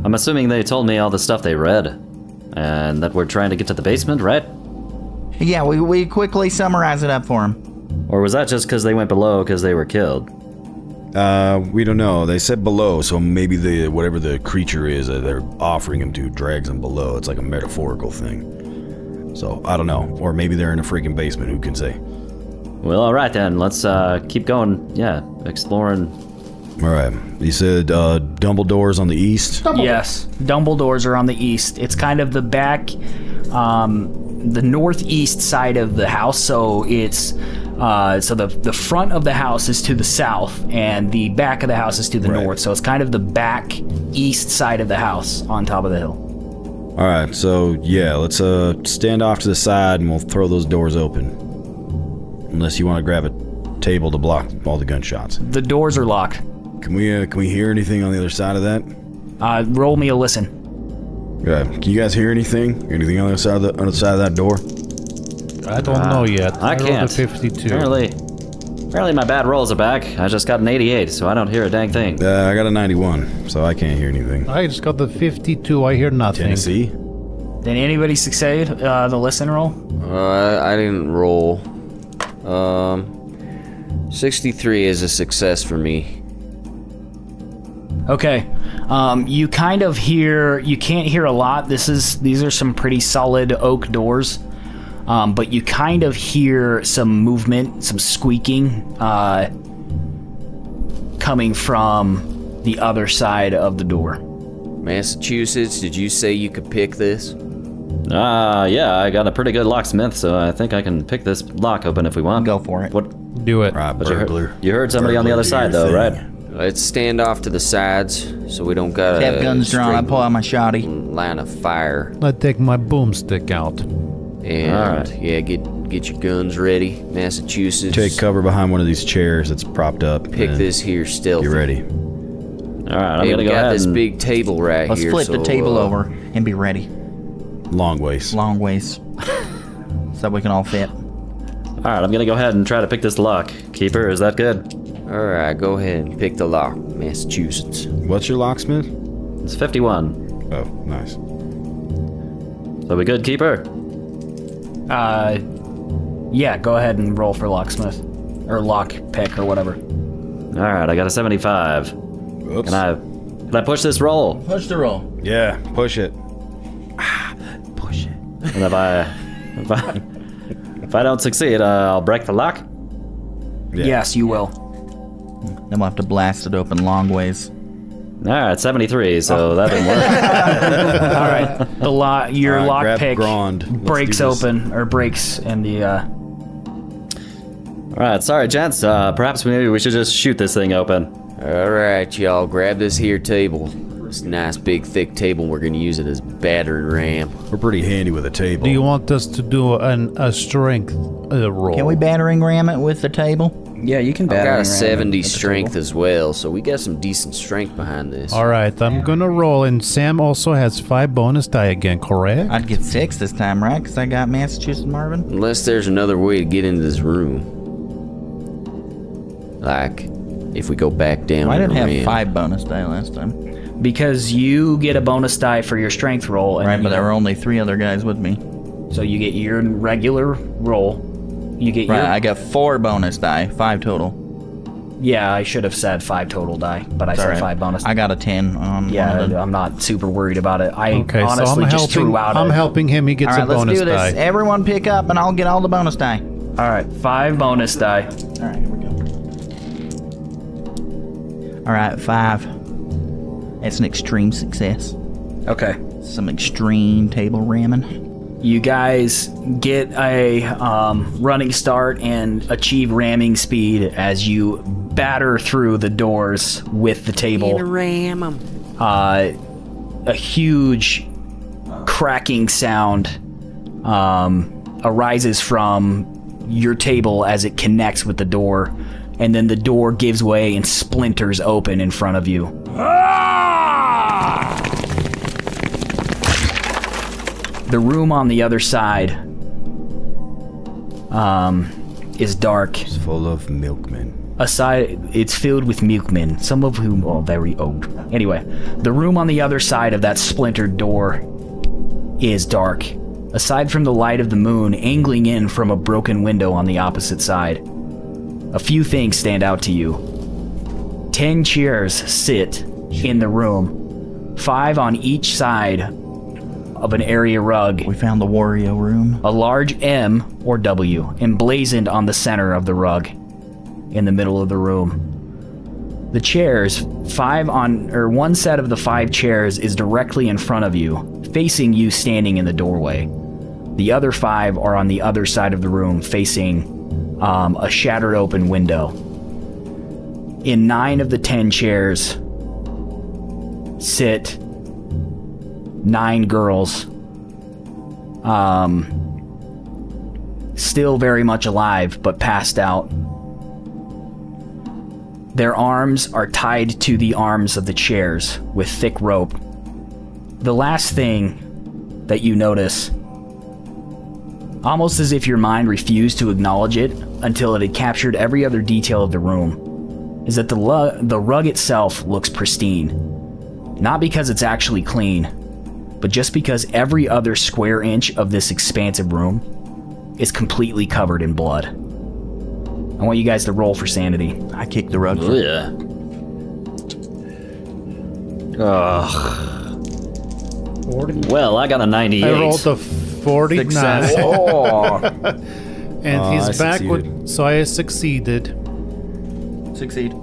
I'm assuming they told me all the stuff they read, and that we're trying to get to the basement, right? Yeah, we quickly summarize it up for him. Or was that just because they went below because they were killed? We don't know. They said below, so maybe whatever the creature is that they're offering him to drags him below. It's like a metaphorical thing. So, I don't know. Or maybe they're in a freaking basement, who can say? Well, alright then, let's keep going, exploring. Alright, you said Dumbledore's on the east? Yes, Dumbledore's are on the east. It's kind of the back, the northeast side of the house, so it's... so the front of the house is to the south, and the back of the house is to the north. So it's kind of the back east side of the house on top of the hill. All right, so yeah, let's stand off to the side, and we'll throw those doors open. Unless you want to grab a table to block all the gunshots. The doors are locked. Can we hear anything on the other side of that? Roll me a listen. Yeah, can you guys hear anything? Anything on the other side of that door? I don't know yet. I can't. rolled a 52. Apparently my bad rolls are back. I just got an 88, so I don't hear a dang thing. I got a 91, so I can't hear anything. I just got the 52. I hear nothing. Tennessee? Did anybody succeed the listen roll? I didn't roll. 63 is a success for me. Okay. You kind of hear... You can't hear a lot. These are some pretty solid oak doors. But you kind of hear some movement, some squeaking, coming from the other side of the door. Massachusetts, did you say you could pick this? Yeah, I got a pretty good locksmith, so I think I can pick this lock open if we want. Go for it. What? Do it. Right, But burglar. you heard somebody on the other side, though, right? Let's stand off to the sides so we don't got Have guns drawn. I pull out my shotty. line of fire. I take my boomstick out. And Alright. yeah, get your guns ready, Massachusetts. Take cover behind one of these chairs that's propped up. Pick and this here stealthy. Get ready. All right, I'm Hey, gonna we go got ahead this and big table right Let's here. flip the so, table over and be ready. Long ways. Long ways. So we can all fit. All right, I'm gonna go ahead and try to pick this lock. Keeper, is that good? All right, go ahead and pick the lock, Massachusetts. What's your locksmith? It's 51. Oh, nice. So we good, Keeper? Yeah, go ahead and roll for locksmith. Or lock pick or whatever. All right, I got a 75. Oops. Can I push this roll? Push the roll. Yeah, push it. Push it. And if I don't succeed, I'll break the lock. Yeah. Yes, you will. Then we'll have to blast it open long ways. All right, 73. So that didn't work. All right, your All right, lock grab pick Grand. Let's breaks do this. open or breaks in the. All right, sorry, gents. Perhaps maybe we should just shoot this thing open. All right, y'all, grab this here table. This nice, big, thick table. We're gonna use it as battering ram. We're pretty handy with a table. Do you want us to do a strength roll? Can we battering ram it with the table? Yeah, you can I've batter. got a 70 strength as well, so we got some decent strength behind this. All right, I'm gonna roll, and Sam also has 5 bonus die again, correct? I'd get 6 this time, right? Because I got Massachusetts Marvin. Unless there's another way to get into this room. Like, if we go back down. I in didn't the have ram. 5 bonus die last time. Because you get a bonus die for your strength roll, and Right, but there were only 3 other guys with me. so you get your regular roll. You get Right, your. I got 4 bonus die, 5 total. Yeah, I should have said 5 total die, but I said Alright. 5 bonus. I got a 10 on Yeah, one of the... I'm not super worried about it. I Okay, so honestly I'm just helping. threw out I'm helping him. He gets All right, a bonus let's do this. die. Everyone pick up, and I'll get all the bonus die. All right, 5 bonus die. All right, here we go. All right, 5. It's an extreme success. Okay. Some extreme table ramming. You guys get a running start and achieve ramming speed as you batter through the doors with the table. Ram 'em. A huge cracking sound arises from your table as it connects with the door, and then the door gives way and splinters open in front of you. The room on the other side is dark. It's full of milkmen. It's filled with milkmen, some of whom are very old. Anyway, the room on the other side of that splintered door is dark. Aside from the light of the moon angling in from a broken window on the opposite side, a few things stand out to you. 10 chairs sit in the room, 5 on each side of an area rug. We found the Wario room. A large M or W emblazoned on the center of the rug, in the middle of the room. The chairs, one set of the 5 chairs is directly in front of you, facing you standing in the doorway. The other 5 are on the other side of the room, facing a shattered open window. In 9 of the 10 chairs sit 9 girls, still very much alive, but passed out. Their arms are tied to the arms of the chairs with thick rope. The last thing that you notice, almost as if your mind refused to acknowledge it until it had captured every other detail of the room, is that the rug itself looks pristine. Not because it's actually clean, but just because every other square inch of this expansive room is completely covered in blood. I want you guys to roll for sanity. I kicked the rug. Yeah. Ugh. Well, I got a 98. I rolled a 49. Success. And he's I back succeeded. with. So I succeeded. Succeed.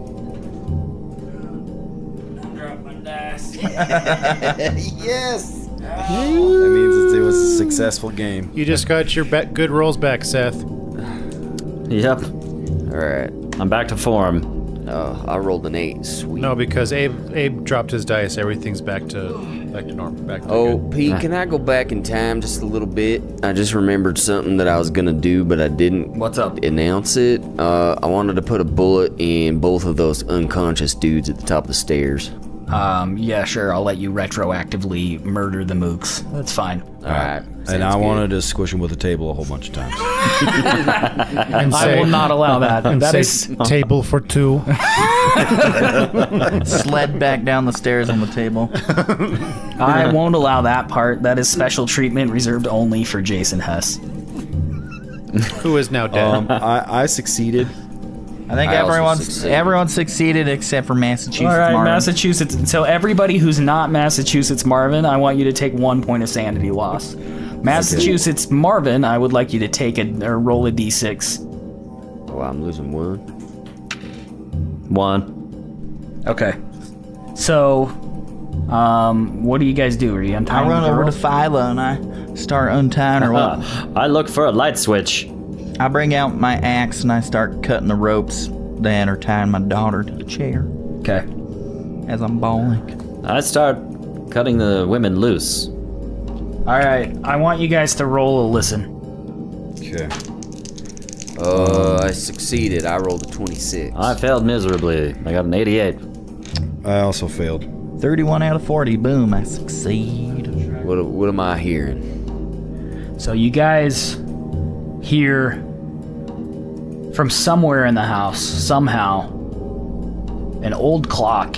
Yes! That means it was a successful game. You just got your good rolls back, Seth. Yep. Alright. I'm back to form. I rolled an 8. Sweet. No, because Abe dropped his dice. Everything's back to normal. Back to Oh, good. Pete, can I go back in time just a little bit? I just remembered something that I was gonna do, but I didn't. What's up? Announce it. I wanted to put a bullet in both of those unconscious dudes at the top of the stairs. Yeah, sure. I'll let you retroactively murder the mooks. That's fine. All right. And I wanted to squish him with a table a whole bunch of times. And I will not allow that. And That say is table for two. Sled back down the stairs on the table. I won't allow that part. That is special treatment reserved only for Jason Hess. Who is now dead. I succeeded. I think everyone succeeded except for Massachusetts. All right, Marvin. Massachusetts. So everybody who's not Massachusetts Marvin, I want you to take 1 point of sanity loss. Massachusetts Marvin, I would like you to take or roll a d6. Oh, I'm losing 1. 1. Okay. So, what do you guys do? Are you untying I run the over girl? to Philo and I start untying her. I look for a light switch. I bring out my axe and I start cutting the ropes that are tying my daughter to the chair Okay. as I'm bawling. I start cutting the women loose. All right. I want you guys to roll a listen. Okay. I succeeded. I rolled a 26. I failed miserably. I got an 88. I also failed. 31 out of 40. Boom, I succeed. What am I hearing? So you guys hear from somewhere in the house, somehow, an old clock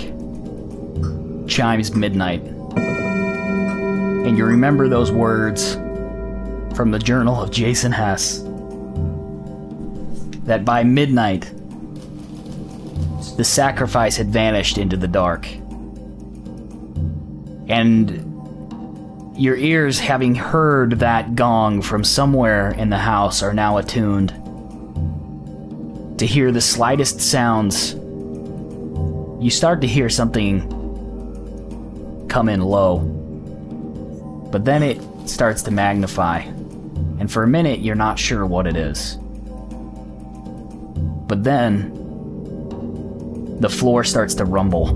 chimes midnight. And you remember those words from the journal of Jason Hess. That by midnight, the sacrifice had vanished into the dark. And your ears, having heard that gong from somewhere in the house, are now attuned to hear the slightest sounds. You start to hear something come in low, but then it starts to magnify, and for a minute you're not sure what it is. But then the floor starts to rumble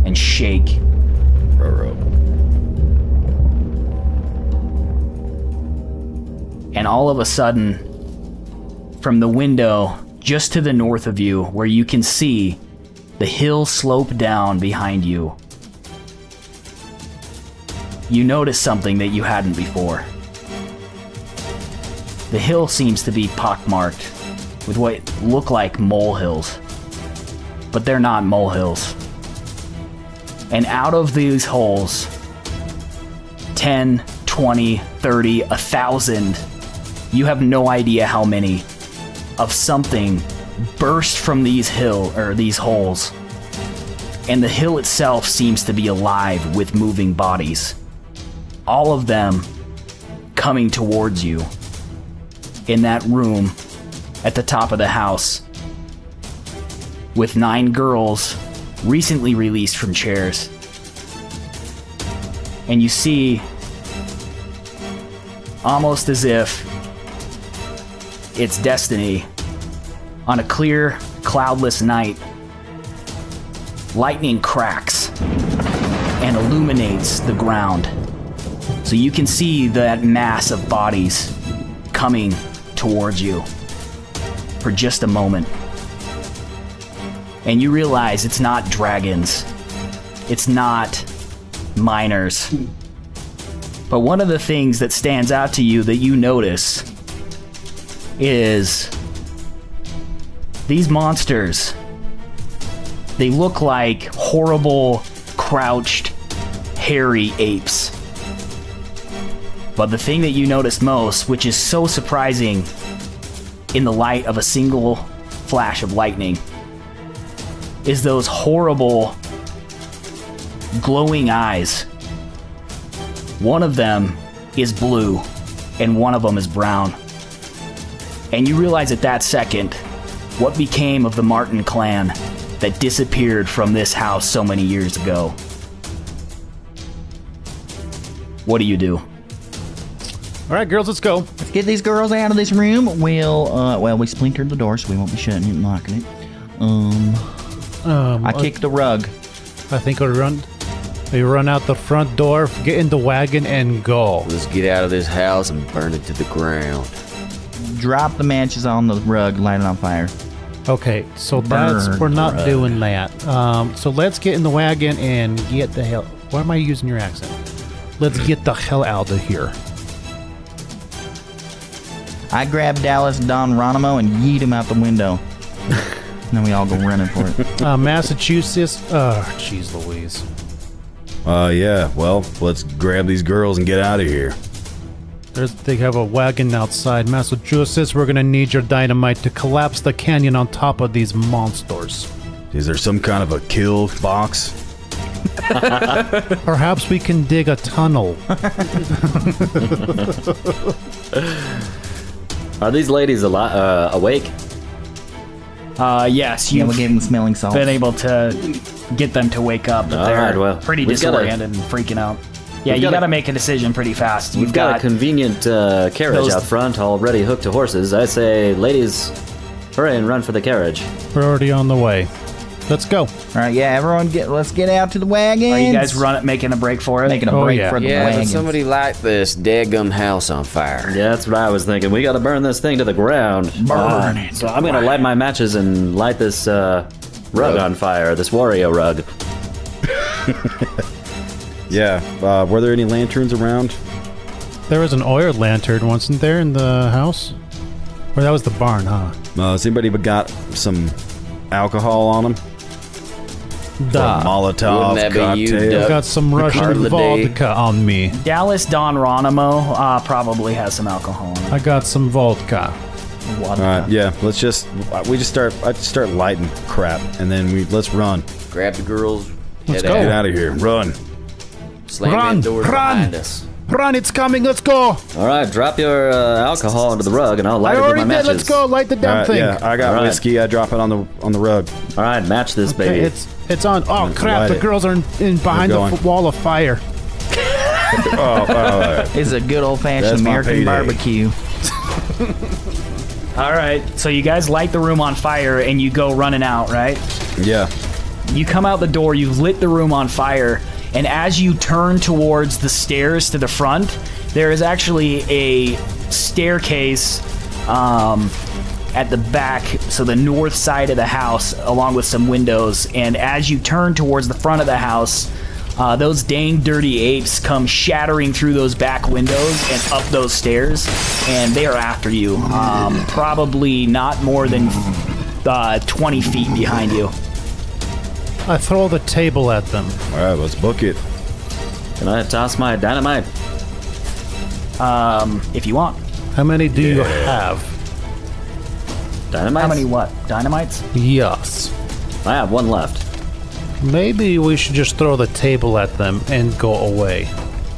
and shake. And all of a sudden, from the window just to the north of you, where you can see the hill slope down behind you, you notice something that you hadn't before. The hill seems to be pockmarked with what look like molehills, but they're not molehills. And out of these holes, 10, 20, 30, 1,000, you have no idea how many, of something burst from these holes. And the hill itself seems to be alive with moving bodies. All of them coming towards you in that room at the top of the house, with 9 girls recently released from chairs. And you see, almost as if it's destiny, on a clear, cloudless night, lightning cracks and illuminates the ground. So you can see that mass of bodies coming towards you for just a moment. And you realize it's not dragons, it's not miners. But one of the things that stands out to you that you notice is these monsters. They look like horrible, crouched, hairy apes. But the thing that you notice most, which is so surprising in the light of a single flash of lightning, is those horrible, glowing eyes. One of them is blue, and one of them is brown. And you realize at that second what became of the Martin clan that disappeared from this house so many years ago. What do you do? All right, girls, let's go. Let's get these girls out of this room. We splintered the door, so we won't be shutting it and locking it. I kick the rug. I think we run out the front door, get in the wagon, and go. Let's get out of this house and burn it to the ground. Drop the matches on the rug, light it on fire. Okay, so Burn we're not rug. doing that. So let's get in the wagon and get the hell. Why am I using your accent? Let's get the hell out of here. I grab Dallas Don Ronimo and yeet him out the window. And then we all go running for it. Massachusetts. Oh, jeez Louise. Yeah, well, let's grab these girls and get out of here. They have a wagon outside. Massachusetts, we're gonna need your dynamite to collapse the canyon on top of these monsters. Is there some kind of a kill box? Perhaps we can dig a tunnel. Are these ladies awake? Yes, Yeah, you've we gave him smelling salts. been able to get them to wake up, but All they're right, well, pretty we've gotta- disoriented and freaking out. Yeah, we've you gotta- got to make a decision pretty fast. We've got a convenient carriage those- out front, already hooked to horses. I say, ladies, hurry and run for the carriage. We're already on the way. Let's go. All right, yeah, everyone, let's get out to the wagon. Are you guys making a break for it? Making a Oh, break yeah. for the Yeah, but wagons. somebody light this daggum house on fire. Yeah, that's what I was thinking. We gotta burn this thing to the ground. Burn it. So I'm gonna light my matches and light this rug on fire, this Wario rug. Yeah, were there any lanterns around? There was an oil lantern, wasn't there, in the house? Or that was the barn, huh? Has anybody got some alcohol on them? Duh. Molotov Wouldn't that be you, cocktail. Doug? Got some Russian Carla Day. vodka on me. Dallas Don Ronimo probably has some alcohol in it. I got some vodka. All right, yeah. I just start lighting crap, and then let's run. Grab the girls. Let's head go. Get out. out of here. Run. Slam Run, that door run. behind us. Run, it's coming, let's go! All right, drop your alcohol into the rug, and I'll light I it with my already matches. did, let's go, light the All damn right, thing. yeah. I got All right. whiskey. I drop it on the rug. All right, match this Okay, baby. it's on. Oh crap, Light the it. girls are in behind We're the going. wall of fire. It's a good old-fashioned That's my American payday. barbecue. All right, so you guys light the room on fire and you go running out, right? Yeah. You come out the door, you've lit the room on fire, and as you turn towards the stairs to the front, there is actually a staircase at the back, so the north side of the house, along with some windows. And as you turn towards the front of the house, those dang dirty apes come shattering through those back windows and up those stairs, and they are after you. Probably not more than 20 feet behind you. I throw the table at them. All right, let's book it. Can I toss my dynamite? If you want. How many do you have? Dynamite? How many what? Dynamites? Yes. I have one left. Maybe we should just throw the table at them and go away.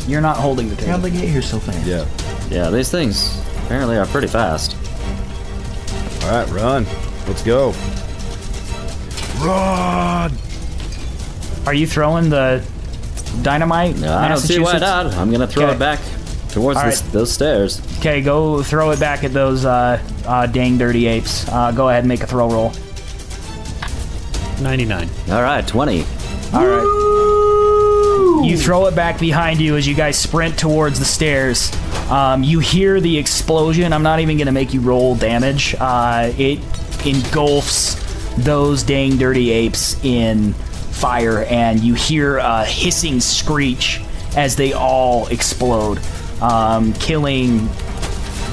You're not holding the How'd table. they get here so fast? Yeah. Yeah, these things apparently are pretty fast. All right, run. Let's go. Run. Are you throwing the dynamite? No, I don't see why Massachusetts? not. I'm gonna throw Okay. it back towards All this, right. those stairs. Okay, go throw it back at those dang dirty apes. Go ahead and make a throw roll. 99. All right, 20. All right. You throw it back behind you as you guys sprint towards the stairs. You hear the explosion. I'm not even going to make you roll damage. It engulfs those dang dirty apes in fire, and you hear a hissing screech as they all explode, killing...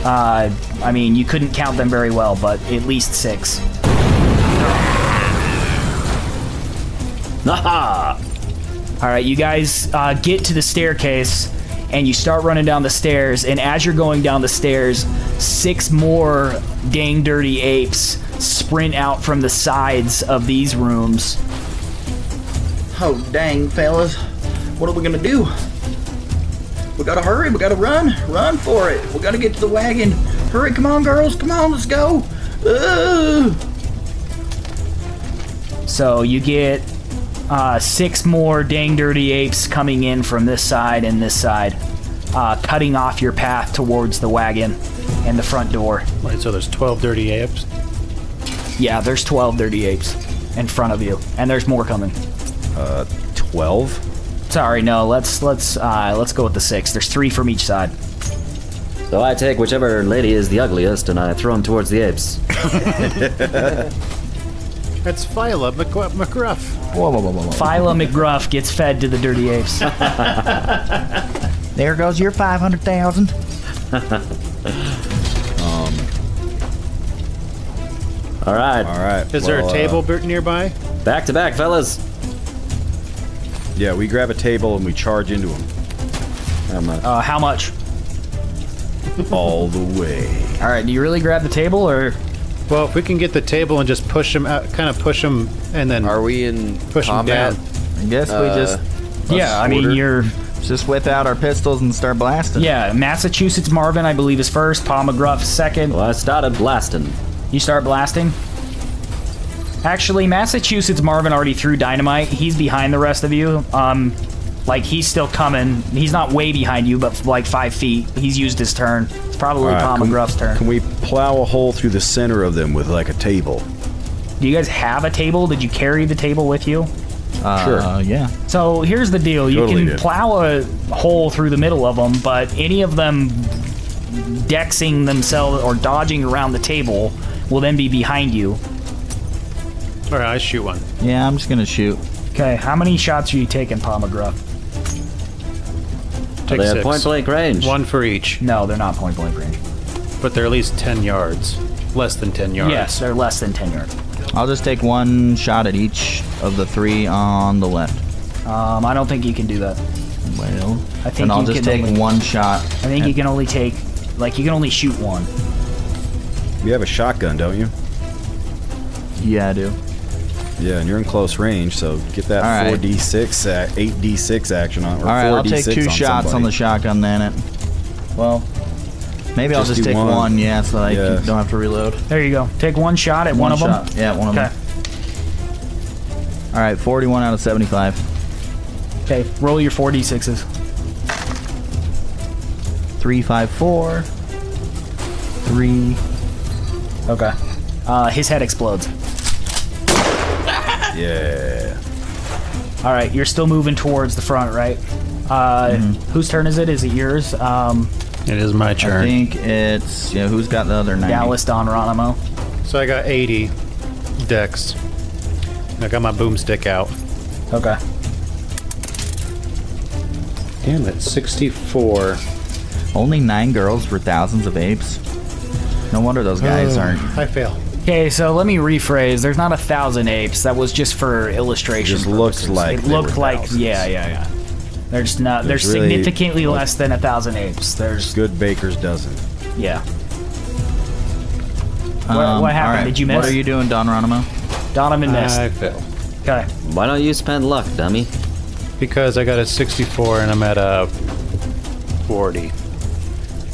I mean, you couldn't count them very well, but at least 6. Aha! All right, you guys get to the staircase, and you start running down the stairs, and as you're going down the stairs, 6 more dang dirty apes sprint out from the sides of these rooms. Oh, dang, fellas. What are we gonna do? We gotta hurry. We gotta run. Run for it. We gotta get to the wagon. Hurry, come on, girls. Come on, let's go. So you get 6 more dang dirty apes coming in from this side and this side, cutting off your path towards the wagon and the front door. Wait, so there's 12 dirty apes? Yeah, there's 12 dirty apes in front of you, and there's more coming. 12. Sorry, no. Let's go with the 6. There's 3 from each side. So I take whichever lady is the ugliest and I throw him towards the apes. That's Phyla McGruff. Whoa. Phyla McGruff gets fed to the dirty apes. There goes your 500,000. All right. All right. Is there a table nearby? Back to back, fellas. Yeah, we grab a table and we charge into them. How much? All the way. All right, do you really grab the table, or? Well, if we can get the table and just push them out, kind of push them, and then Are we in push them combat? down. I guess we just Yeah, I mean, you're... just whip out our pistols and start blasting. Yeah, Massachusetts Marvin, I believe, is first. Paul McGruff second. Well, I started blasting. You start blasting? Actually, Massachusetts Marvin already threw dynamite. He's behind the rest of you. Like, he's still coming. He's not way behind you, but like 5 feet. He's used his turn. It's probably All right, Paul McGruff's turn. Can we plow a hole through the center of them with like a table? Do you guys have a table? Did you carry the table with you? Sure. Yeah. So here's the deal. You Totally can did. plow a hole through the middle of them, but any of them dexing themselves or dodging around the table will then be behind you. All right, I shoot one. Yeah, I'm just gonna shoot. Okay, how many shots are you taking, Paul McGruff? Take They have 6. point blank range. One for each, No, they're not point blank range. but they're at least 10 yards. Less than 10 yards. Yes, they're less than 10 yards. I'll just take one shot at each of the 3 on the left. I don't think you can do that. Well, I think then I'll you just can take only- one shot. I think you can only take, like, you can only shoot one. You have a shotgun, don't you? Yeah, I do. Yeah, and you're in close range, so get that All right. 4d6, 8d6 action on. Or All right, I'll 4d6 take 2 shots on somebody. the shotgun then. Well, maybe I'll Just just do take one. one, yeah, so that I Yeah. don't have to reload. There you go. Take one shot at one of shot. them. Yeah, one of Okay. them. All right, 41 out of 75. Okay, roll your 4d6s. 3, 5, 4. 3. Okay. His head explodes. Yeah. All right, you're still moving towards the front, right? Whose turn is it? Is it yours? It is my I turn. think it's, who's got the other 90? Dallas Don Ronimo. So I got 80 dex. I got my boomstick out. Okay. Damn it, 64. Only 9 girls for thousands of apes. No wonder those guys aren't. I fail. Okay, so let me rephrase. There's not 1,000 apes. That was just for illustration. Just looked purposes. like it they looked were like thousands. yeah. There's not. There's There's really- significantly less than 1,000 apes. There's Good baker's dozen. yeah. What All happened? right, Did you miss? What are you doing, Don Ronimo? Donovan missed. I fail. Okay. Why don't you spend luck, dummy? Because I got a 64 and I'm at a 40.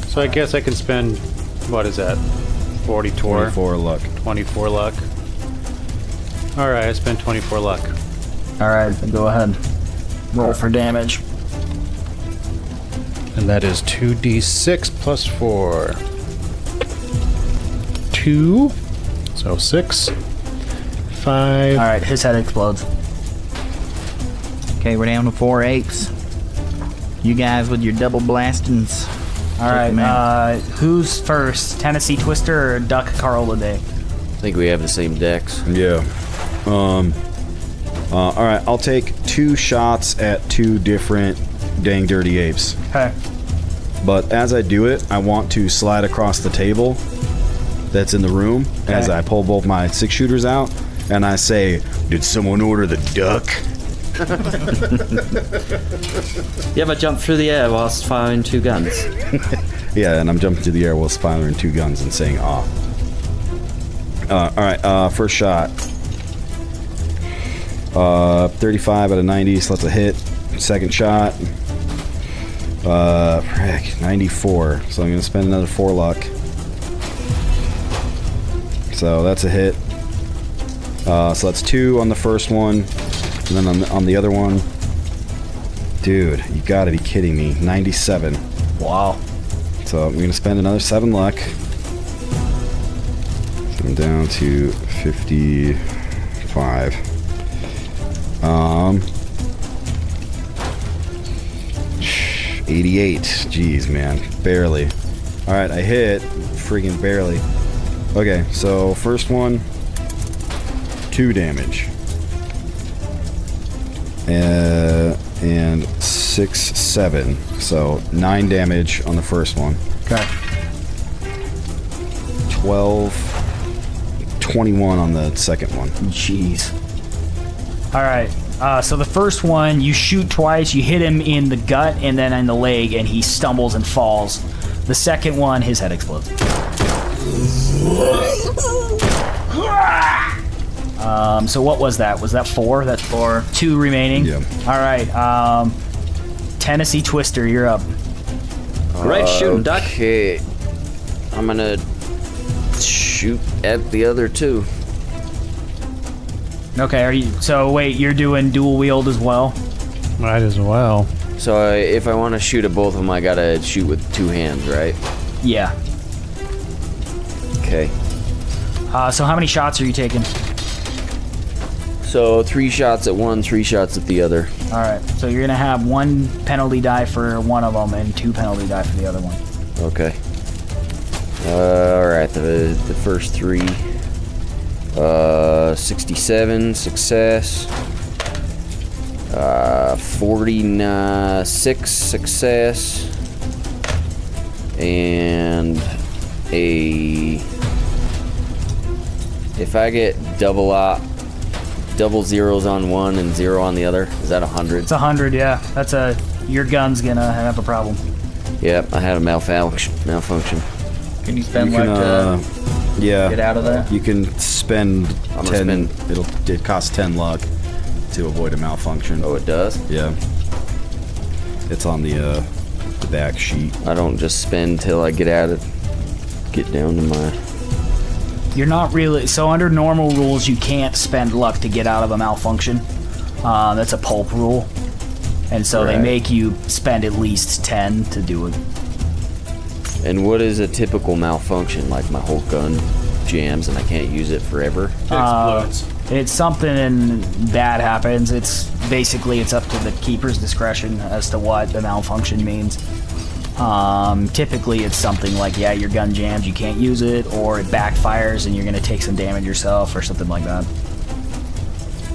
So I guess I can spend, what is that? 44? 24 luck. 24 luck. Alright, I spent 24 luck. All right. Go ahead. Roll for damage. And that is 2d6 plus 4. 2. So 6. 5. All right. His head explodes. Okay, we're down to 4 apes. You guys with your double blastings. All right. them out. Who's first? Tennessee Twister or Duck Carola Day? I think we have the same decks. Yeah. All right, I'll take 2 shots at 2 different dang dirty apes. Okay. But as I do it, I want to slide across the table that's in the room as I pull both my 6-shooters out, and I say, "Did someone order the duck?" You ever jump through the air whilst firing 2 guns? Yeah, and I'm jumping through the air while firing 2 guns and saying, "Ah." All right, first shot. 35 out of 90, so that's a hit. Second shot. 94. So I'm gonna spend another 4 luck. So that's a hit. So that's 2 on the first one, and then on the other one. Dude, you gotta be kidding me. 97. Wow. So I'm gonna spend another 7 luck. So I'm down to 55. 88. Jeez, man, barely. Alright, I hit. Freaking barely. Okay, so first one, 2 damage. And 6, 7. So 9 damage on the first one. Okay. 12, 21 on the second one. Jeez. All right. So the first one, you shoot twice. You hit him in the gut and then in the leg, and he stumbles and falls. The second one, his head explodes. So what was that? Was that 4? That's 4. 2 remaining? Yeah. All right. Tennessee Twister, you're up. Right, shoot him, Doc. Okay. I'm gonna shoot at the other 2. Okay, so wait, you're doing dual wield as well? Might as well. So if I want to shoot at both of them, I gotta shoot with 2 hands, right? Yeah. Okay. So how many shots are you taking? So 3 shots at one, 3 shots at the other. All right, so you're gonna have 1 penalty die for one of them and 2 penalty die for the other one. Okay. All right, the first 3. 67 success. 46 success. And if I get double zeros on one and 0 on the other, is that 100? It's 100, yeah. That's your gun's gonna have a problem. Yep, I had a malfunction. Can you spend Yeah. get out of there? You can spend I'm 10. gonna spend. It costs 10 luck to avoid a malfunction. Oh, it does? Yeah. It's on the back sheet. I don't just spend till I get down to my... You're not really... So under normal rules, you can't spend luck to get out of a malfunction. That's a pulp rule. And so they make you spend at least 10 to do it. And what is a typical malfunction? Like my whole gun jams and I can't use it forever? Explodes. It's something bad happens. It's up to the keeper's discretion as to what the malfunction means. Typically it's something like, yeah, your gun jams, you can't use it, or it backfires and you're gonna take some damage yourself or something like that.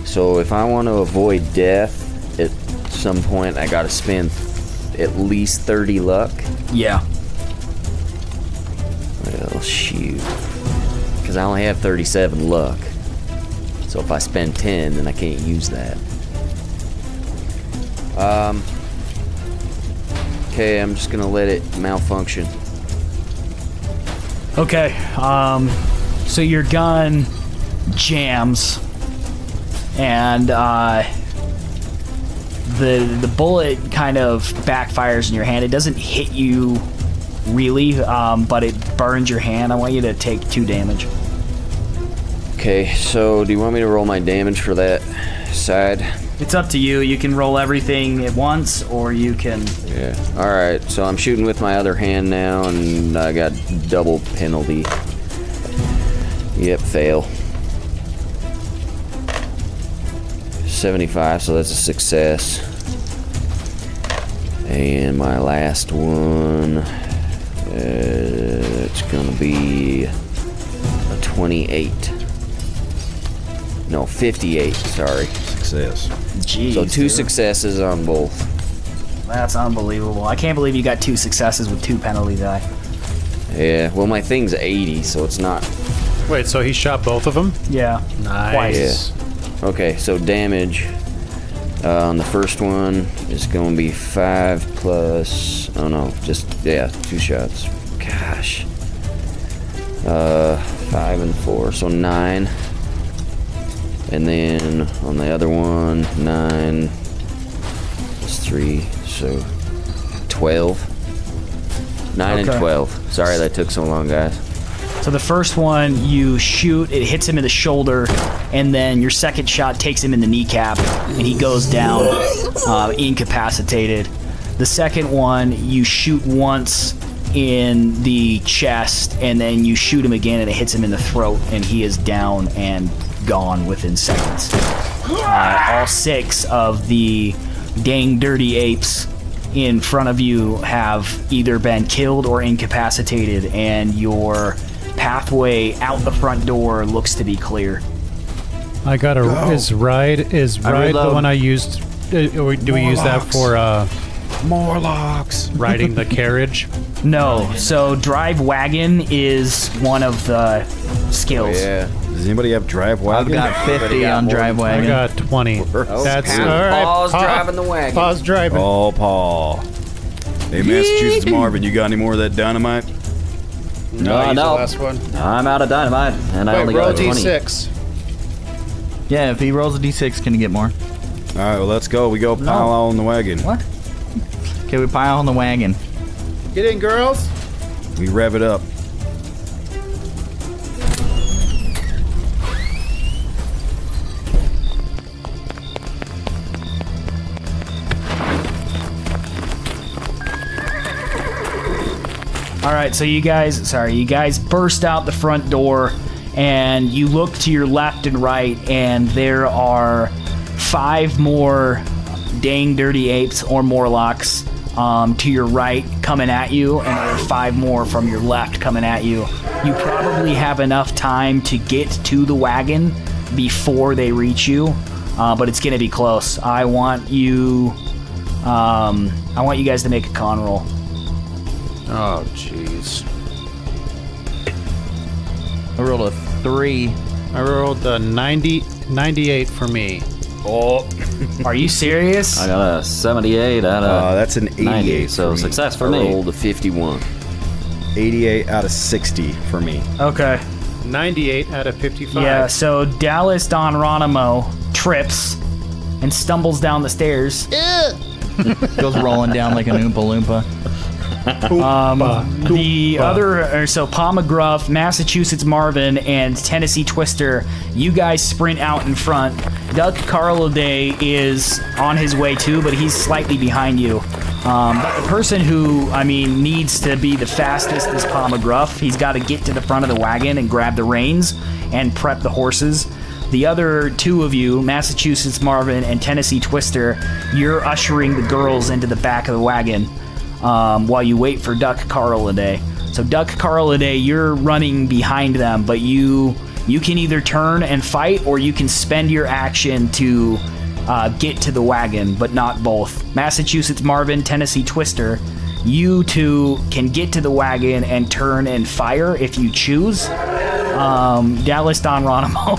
So if I want to avoid death at some point, I gotta spend at least 30 luck? Yeah. Well, shoot. Because I only have 37 luck. So if I spend 10, then I can't use that. Okay, I'm just gonna let it malfunction. Okay, so your gun jams, and the bullet kind of backfires in your hand. It doesn't hit you really, but it burns your hand. I want you to take 2 damage. Okay, so do you want me to roll my damage for that side? It's up to you. You can roll everything at once, or you can... Yeah. Alright, so I'm shooting with my other hand now, and I got double penalty. Yep, fail. 75, so that's a success. And my last one, it's gonna be a 28. No, 58, sorry. Success. Jeez, So 2 dude. successes on both. That's unbelievable. I can't believe you got 2 successes with 2 penalty die. Yeah, well my thing's 80, so it's not... Wait, so he shot both of them? Yeah. Nice. Yeah. Okay, so damage on the first one is going to be 5 plus... Oh no, just, yeah, 2 shots. Gosh. 5 and 4, so 9. And then on the other one, 9 plus 3, so 12. 9 and Okay. 12. Sorry that took so long, guys. So the first one, you shoot, it hits him in the shoulder, and then your second shot takes him in the kneecap, and he goes down, incapacitated. The second one, you shoot once in the chest, and then you shoot him again, and it hits him in the throat, and he is down and gone within seconds. All 6 of the dang dirty apes in front of you have either been killed or incapacitated, and your pathway out the front door looks to be clear. I got a. Is ride the one I used? Do we use that for Morlocks. riding the carriage? No, so drive wagon is one of the skills. Yeah. Does anybody have drive I've wagon? got 50 on drive I wagon. got 20. That's Paul. all right. Paul's driving the wagon. Paul's driving. Oh, Paul. Hey, Massachusetts Marvin, you got any more of that dynamite? No, no. Last one. I'm out of dynamite, and I only got 20. D6. Yeah, if he rolls a d6, can you get more? All right, well, let's go. We go pile all in the wagon. What? Okay, we pile on the wagon. Get in, girls. We rev it up. All right, so you guys burst out the front door, and you look to your left and right, and there are 5 more dang dirty apes or Morlocks to your right coming at you, and there are 5 more from your left coming at you. You probably have enough time to get to the wagon before they reach you, but it's gonna be close. I want you guys to make a con roll. Oh, jeez. I rolled a 3. I rolled a 98 for me. Oh. Are you serious? I got a 78 out of That's an 88 90, so for me. success for I me. rolled a 51. 88 out of 60 for me. Okay. 98 out of 55. Yeah, so Dallas Don Ronimo trips and stumbles down the stairs. Goes rolling down like an Oompa Loompa. The other, so Paul McGruff, Massachusetts Marvin, and Tennessee Twister, you guys sprint out in front. Doug Carladay is on his way too, but he's slightly behind you. But the person who, needs to be the fastest is Paul McGruff. He's got to get to the front of the wagon and grab the reins and prep the horses. The other 2 of you, Massachusetts Marvin and Tennessee Twister, you're ushering the girls into the back of the wagon while you wait for Duck Carladay. So Duck Carladay, you're running behind them, but you can either turn and fight, or you can spend your action to get to the wagon, but not both. Massachusetts Marvin, Tennessee Twister, you 2 can get to the wagon and turn and fire if you choose. Dallas Don Ronimo,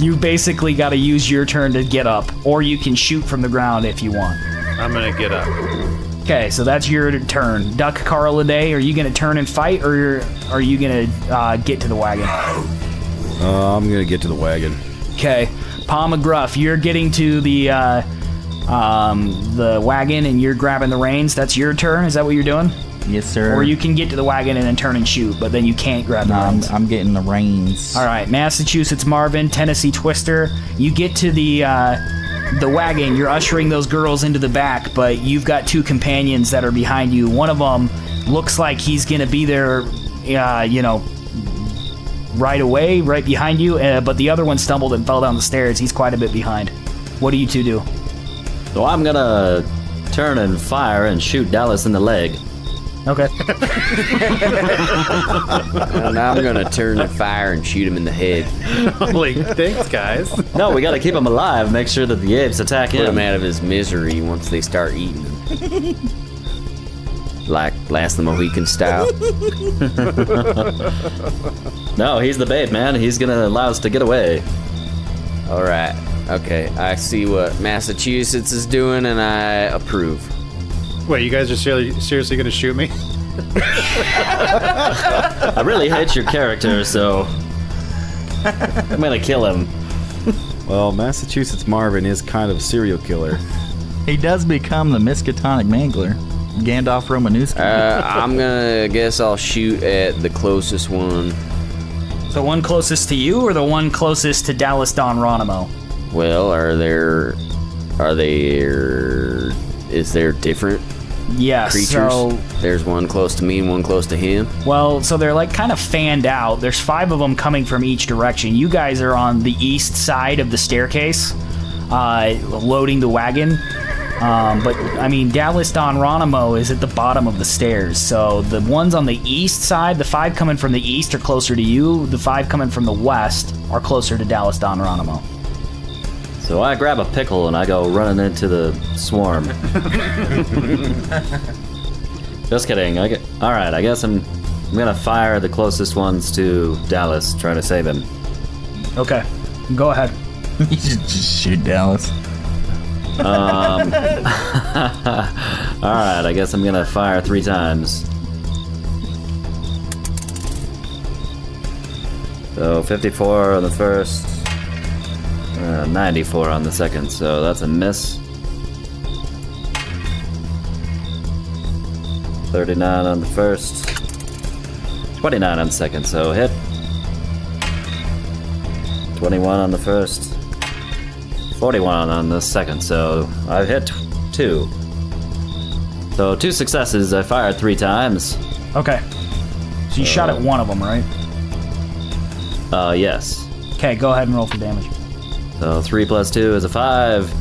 you basically got to use your turn to get up, or you can shoot from the ground if you want. I'm going to get up. Okay, so that's your turn. Duck Carladay, are you going to turn and fight, or are you going to get to the wagon? I'm going to get to the wagon. Okay, Paul McGruff, you're getting to the wagon and you're grabbing the reins. That's your turn. Is that what you're doing? Yes, sir. Or you can get to the wagon and then turn and shoot, but then you can't grab the reins. I'm getting the reins. All right, Massachusetts Marvin, Tennessee Twister, you get to the wagon. You're ushering those girls into the back, but you've got 2 companions that are behind you. One of them looks like he's gonna be there, right away, right behind you, but the other one stumbled and fell down the stairs. He's quite a bit behind. What do you 2 do? So I'm gonna turn and fire and shoot Dallas in the leg. Okay. And I'm going to turn and fire and shoot him in the head. Holy, thanks, guys. No, we gotta keep him alive, make sure that the apes attack Put him him. out of his misery once they start eating him. Like Last of the Mohican style. No, he's the bait, man. He's gonna allow us to get away. All right. Okay. I see what Massachusetts is doing, and I approve. Wait, you guys are seriously going to shoot me? I really hate your character, so I'm gonna kill him. Well, Massachusetts Marvin is kind of a serial killer. He does become the Miskatonic Mangler. Gandalf Romanowski. I'm gonna guess I'll shoot at the closest one. The one closest to you, or the one closest to Dallas Don Ronimo? Well, is there different Yes. creatures? So, There's one close to me and one close to him. well, so they're like kind of fanned out. There's 5 of them coming from each direction. You guys are on the east side of the staircase, loading the wagon. But, I mean, Dallas Don Ronimo is at the bottom of the stairs. So the ones on the east side, the 5 coming from the east are closer to you. The 5 coming from the west are closer to Dallas Don Ronimo. So I grab a pickle and I go running into the swarm. Just kidding. Alright, I guess I'm gonna fire the closest ones to Dallas, try to save him. Okay, go ahead. You should just shoot Dallas. Alright, I guess I'm gonna fire 3 times. So 54 on the first, 94 on the second, so that's a miss. 39 on the first, 29 on the second, so hit. 21 on the first, 41 on the second, so I've hit 2. So 2 successes, I fired 3 times. Okay. So you shot at one of them, right? Yes. Okay, go ahead and roll for damage. So 3 plus 2 is a 5.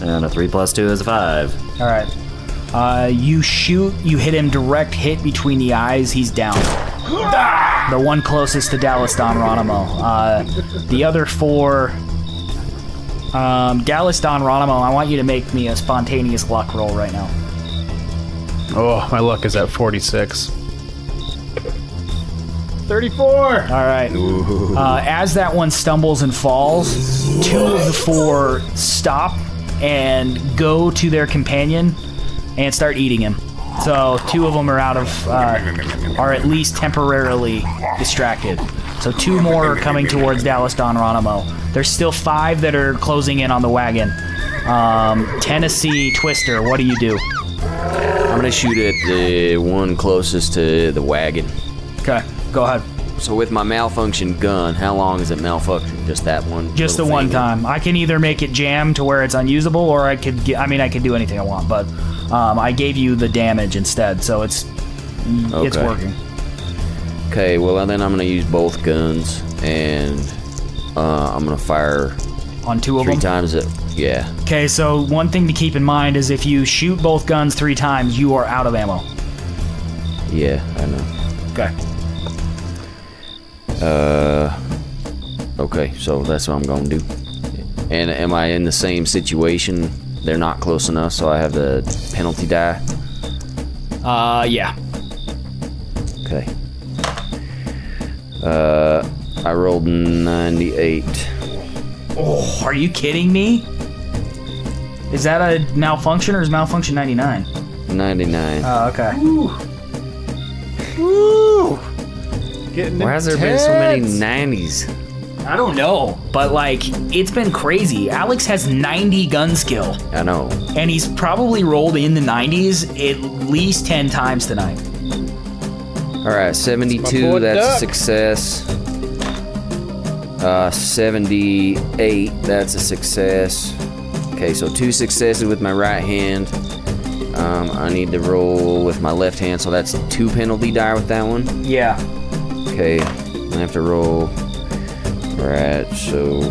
And a 3 plus 2 is a 5. Alright. You shoot, you hit him direct hit between the eyes, he's down. The one closest to Dallas Don Ronimo. The other 4... Dallas Don Ronimo, I want you to make me a spontaneous luck roll right now. Oh, my luck is at 46. 34! Alright. As that one stumbles and falls, 2 of the 4 stop and go to their companion and start eating him. So 2 of them are out of, are at least temporarily distracted. So 2 more are coming towards Dallas Don Ronimo. There's still 5 that are closing in on the wagon. Tennessee Twister, what do you do? I'm gonna shoot at the one closest to the wagon. Okay, go ahead. So with my malfunction gun, how long is it malfunction? Just that one? Just the little one thing? time. I can either make it jam to where it's unusable, or I could do anything I want, but I gave you the damage instead, so it's working. Okay, well then I'm gonna use both guns, and I'm gonna fire on 2 of 3 them? times. Yeah. Okay, so one thing to keep in mind is if you shoot both guns 3 times, you are out of ammo. Yeah, I know. Okay. Okay, so that's what I'm gonna do. And am I in the same situation? They're not close enough, so I have the penalty die? Yeah. Okay. I rolled 98. Oh, are you kidding me? Is that a malfunction or is malfunction 99? 99. Oh, okay. Woo! Getting Why has there been so many 90s? I don't know, but like, it's been crazy. Alex has 90 gun skill. I know. And he's probably rolled in the 90s at least 10 times tonight. Alright, 72, that's a success. 78, that's a success. Okay, so 2 successes with my right hand. I need to roll with my left hand, so that's 2 penalty die with that one. Yeah. Okay, I have to roll. Alright, so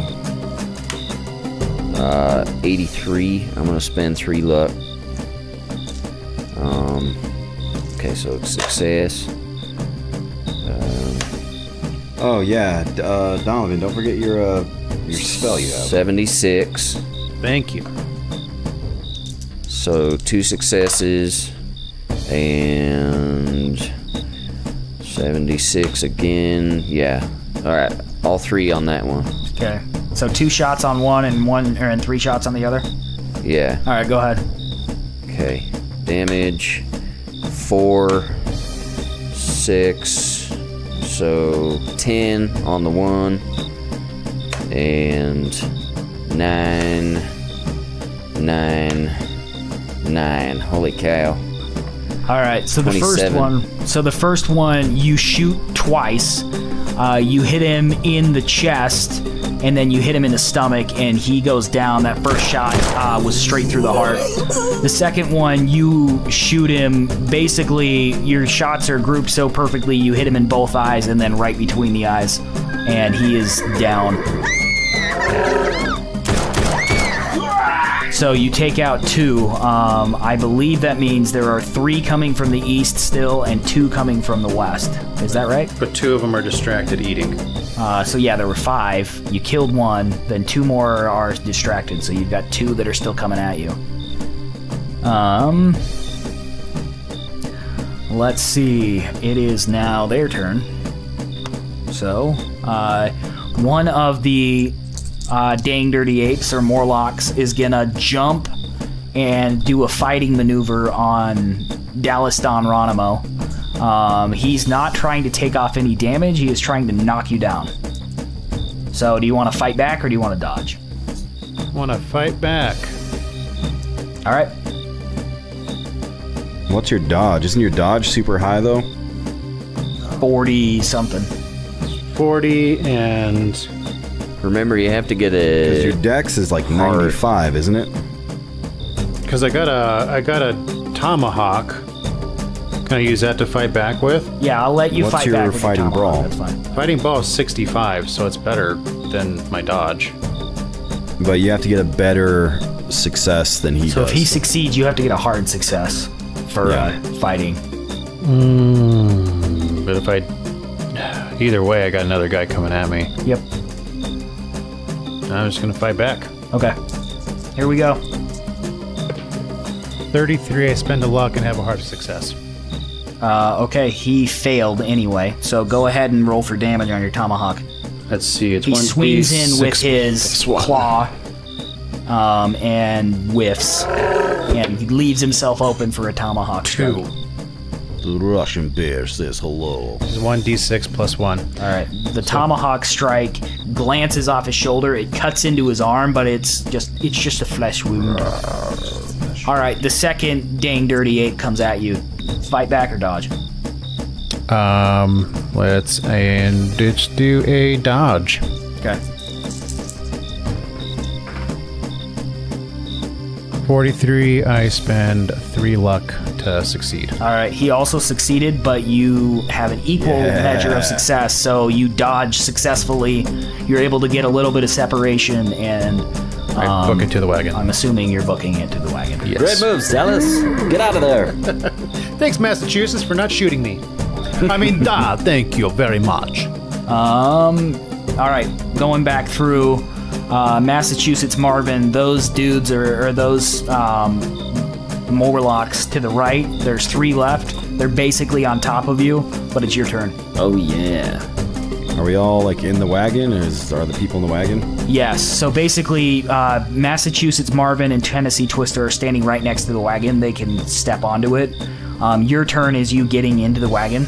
83. I'm gonna spend 3 luck. Okay, so it's success. Oh yeah, Donovan, don't forget your spell you have. 76. Thank you. So 2 successes and 76 again. Yeah. All right. All 3 on that one. Okay. So 2 shots on one and 3 shots on the other? Yeah. All right, go ahead. Okay. Damage 4, 6. So 10 on the one and 9. Holy cow. All right, so 27. the first one you shoot twice. You hit him in the chest, and then you hit him in the stomach, and he goes down. That first shot was straight through the heart. The second one, you shoot him. Basically, your shots are grouped so perfectly, you hit him in both eyes and then right between the eyes, and he is down. So you take out 2. I believe that means there are 3 coming from the east still and 2 coming from the west. Is that right? But 2 of them are distracted eating. So yeah, there were 5. You killed 1, then 2 more are distracted. So you've got 2 that are still coming at you. Let's see. It is now their turn. So, one of the dang dirty apes or Morlocks is gonna jump and do a fighting maneuver on Dallas Don Ronimo. He's not trying to take off any damage, he is trying to knock you down. So do you want to fight back or do you want to dodge? Want to fight back. Alright. What's your dodge? Isn't your dodge super high, though? 40 something. 40 and... Remember, you have to get Because a... your dex is like 95, isn't it? Because I got a tomahawk. Can I use that to fight back with? Yeah, I'll let you What's fight your back with fighting your tomahawk, brawl? That's fine. Fighting ball is 65, so it's better than my dodge. But you have to get a better success than he So does. if he succeeds, you have to get a hard success for fighting. But if I... Either way, I got another guy coming at me. Yep. I'm just going to fight back. Okay. Here we go. 33, I spend a luck and have a hard success. Okay, he failed anyway. So go ahead and roll for damage on your tomahawk. Let's see, it's He 1d6 swings in with his plus 1. claw and whiffs. And he leaves himself open for a tomahawk. 2. The Russian bear says hello. It's 1d6 plus 1. Alright, the tomahawk strike glances off his shoulder, it cuts into his arm, but it's just a flesh wound. Alright, the second dang dirty ape comes at you. Fight back or dodge? Let's do a dodge. Okay. 43, I spend 3 luck to succeed. Alright, he also succeeded, but you have an equal measure of success, so you dodge successfully. You're able to get a little bit of separation, and I book it to the wagon. I'm assuming you're booking it to the wagon. Yes. Great moves, Dallas. Get out of there. Thanks, Massachusetts, for not shooting me. I mean, thank you very much. Alright, going back through Massachusetts Marvin, those dudes or those Morlocks to the right, there's 3 left. They're basically on top of you, but it's your turn. Oh, yeah. Are we all like in the wagon? Are the people in the wagon? Yes, so basically Massachusetts Marvin and Tennessee Twister are standing right next to the wagon. They can step onto it. Your turn is you getting into the wagon.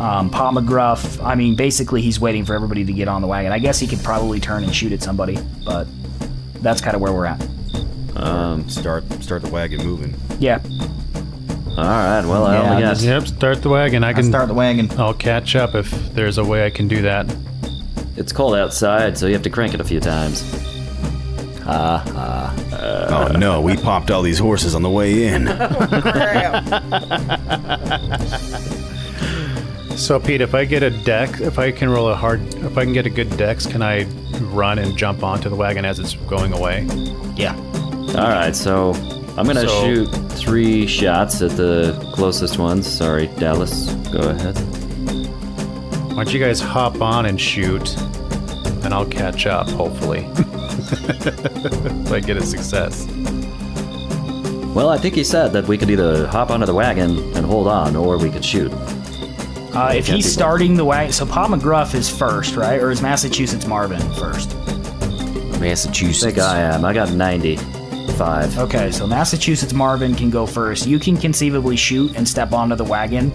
Paul McGruff, I mean, basically he's waiting for everybody to get on the wagon. I guess he could probably turn and shoot at somebody, but that's kind of where we're at. Start the wagon moving. Yeah. Alright, well, I only got... Yep, start the wagon. I can Start the wagon. I'll catch up if there's a way I can do that. It's cold outside, so you have to crank it a few times. Oh no, we popped all these horses on the way in. So Pete, if I get a dex, if I can get a good dex, can I run and jump onto the wagon as it's going away? Yeah. Alright, so I'm gonna shoot 3 shots at the closest ones. Sorry, Dallas. Go ahead. Why don't you guys hop on and shoot, and I'll catch up, hopefully. If I get a success. Well, I think he said that we could either hop onto the wagon and hold on, or we could shoot. If he's starting the wagon, so Paul McGruff is first, right? Or is Massachusetts Marvin first? Massachusetts. I think I am. I got 95. Okay, so Massachusetts Marvin can go first. You can conceivably shoot and step onto the wagon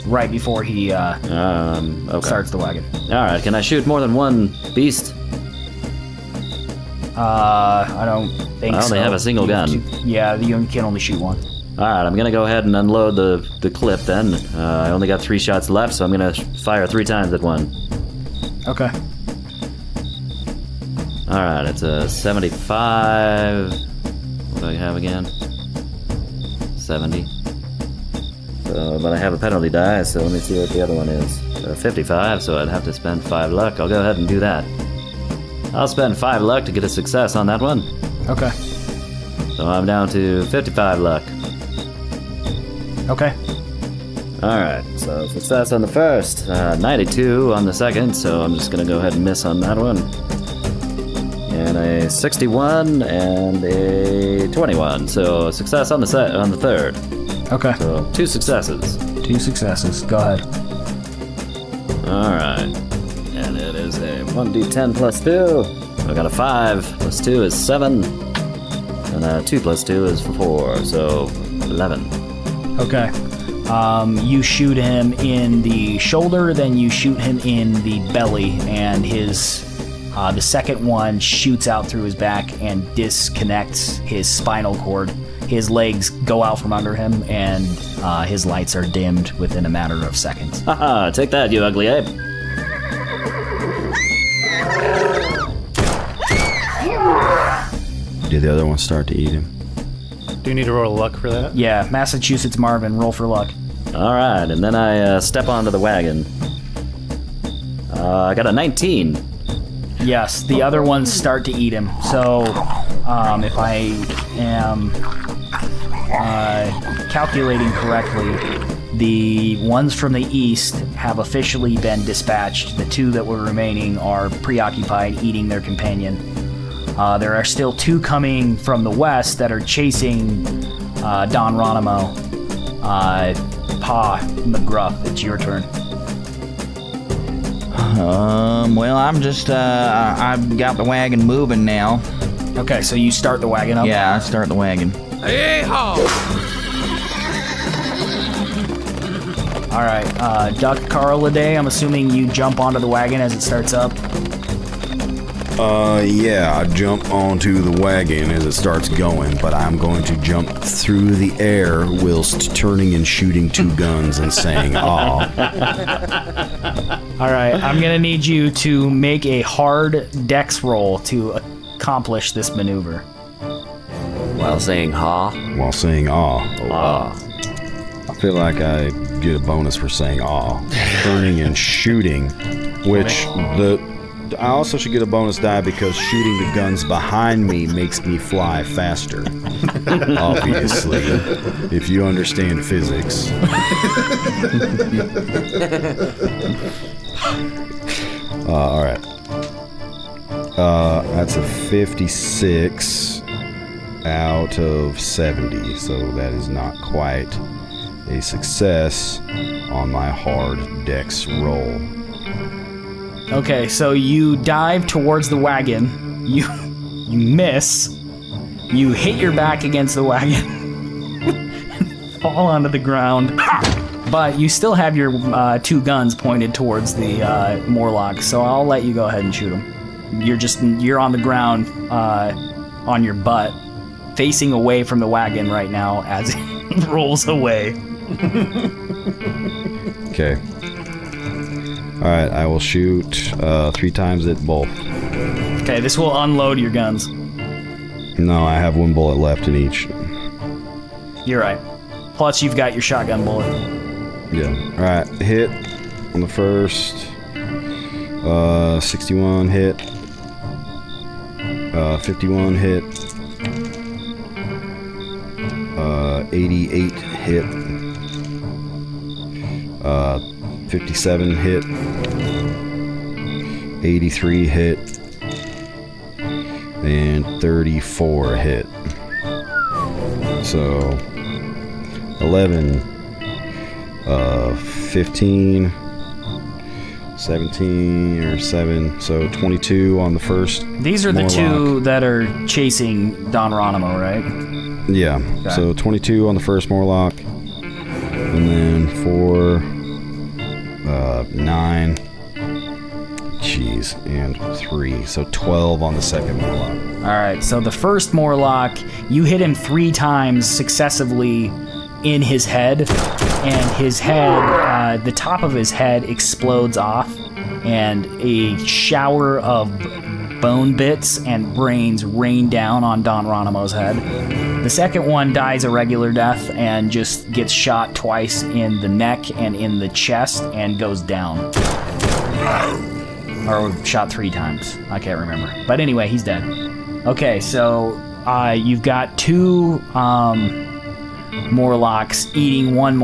right before he Okay. starts the wagon. Alright, can I shoot more than one beast? I don't think so. I only have a single gun. Yeah, you can only shoot one. Alright, I'm gonna go ahead and unload the clip then. I only got 3 shots left, so I'm gonna fire 3 times at one. Okay. Alright, it's a 75. What do I have again? 70. So, but I have a penalty die, so let me see what the other one is. 55, so I'd have to spend 5 luck. I'll go ahead and do that. I'll spend 5 luck to get a success on that one. Okay. So I'm down to 55 luck. Okay. Alright, so success on the first, 92 on the second, so I'm just gonna go ahead and miss on that one. And a 61 and a 21, so success on the third. Okay. So 2 successes. 2 successes. Go ahead. Alright. And it is a 1d10 plus 2. I got a 5 plus 2 is 7. And a 2 plus 2 is 4, so 11. Okay. You shoot him in the shoulder, then you shoot him in the belly, and his the second one shoots out through his back and disconnects his spinal cord. His legs go out from under him, and his lights are dimmed within a matter of seconds. Haha, take that, you ugly ape. Did the other one start to eat him? Do you need to roll luck for that? Yeah, Massachusetts Marvin, roll for luck. Alright, and then I step onto the wagon. I got a 19. Yes, the other ones start to eat him. So, if I am calculating correctly, the ones from the east have officially been dispatched. The 2 that were remaining are preoccupied eating their companion. There are still 2 coming from the west that are chasing Don Ronimo. Pa McGruff, it's your turn. Well, I'm just, I've got the wagon moving now. Okay, so you start the wagon up? Yeah, I start the wagon. Alright, Duck Carladay, I'm assuming you jump onto the wagon as it starts up. Yeah, I jump onto the wagon as it starts going, but I'm going to jump through the air whilst turning and shooting 2 guns and saying, "Aw." Alright, I'm gonna need you to make a hard dex roll to accomplish this maneuver. While saying ha? While saying "aw." Ah. I feel like I get a bonus for saying "aw." Turning and shooting, which I also should get a bonus die because shooting the guns behind me makes me fly faster. Obviously, if you understand physics. All right. That's a 56 out of 70, so that is not quite a success on my hard dex roll. Okay, so you dive towards the wagon, you miss, you hit your back against the wagon, fall onto the ground, but you still have your 2 guns pointed towards the Morlock, so I'll let you go ahead and shoot him. You're on the ground on your butt, facing away from the wagon right now as it rolls away. Okay. Alright, I will shoot 3 times at both. Okay, this will unload your guns. No, I have 1 bullet left in each. You're right. Plus, you've got your shotgun bullet. Yeah. Alright, hit on the first. 61 hit. 51 hit. 88 hit. 57 hit, 83 hit, and 34 hit. So 11, 15, 17 or 7, so 22 on the first. These are the Morlock. 2 that are chasing Don Ronimo, right? Yeah, okay. So 22 on the first Morlock, and then 4, 9, and 3. So 12 on the second Morlock. Alright, so the first Morlock, you hit him 3 times successively in his head, and his head, the top of his head explodes off, and a shower of bone bits and brains rain down on Don Ronimo's head. The second one dies a regular death and just gets shot twice in the neck and in the chest and goes down. Or shot 3 times. I can't remember. But anyway, he's dead. Okay, so you've got 2 Morlocks eating one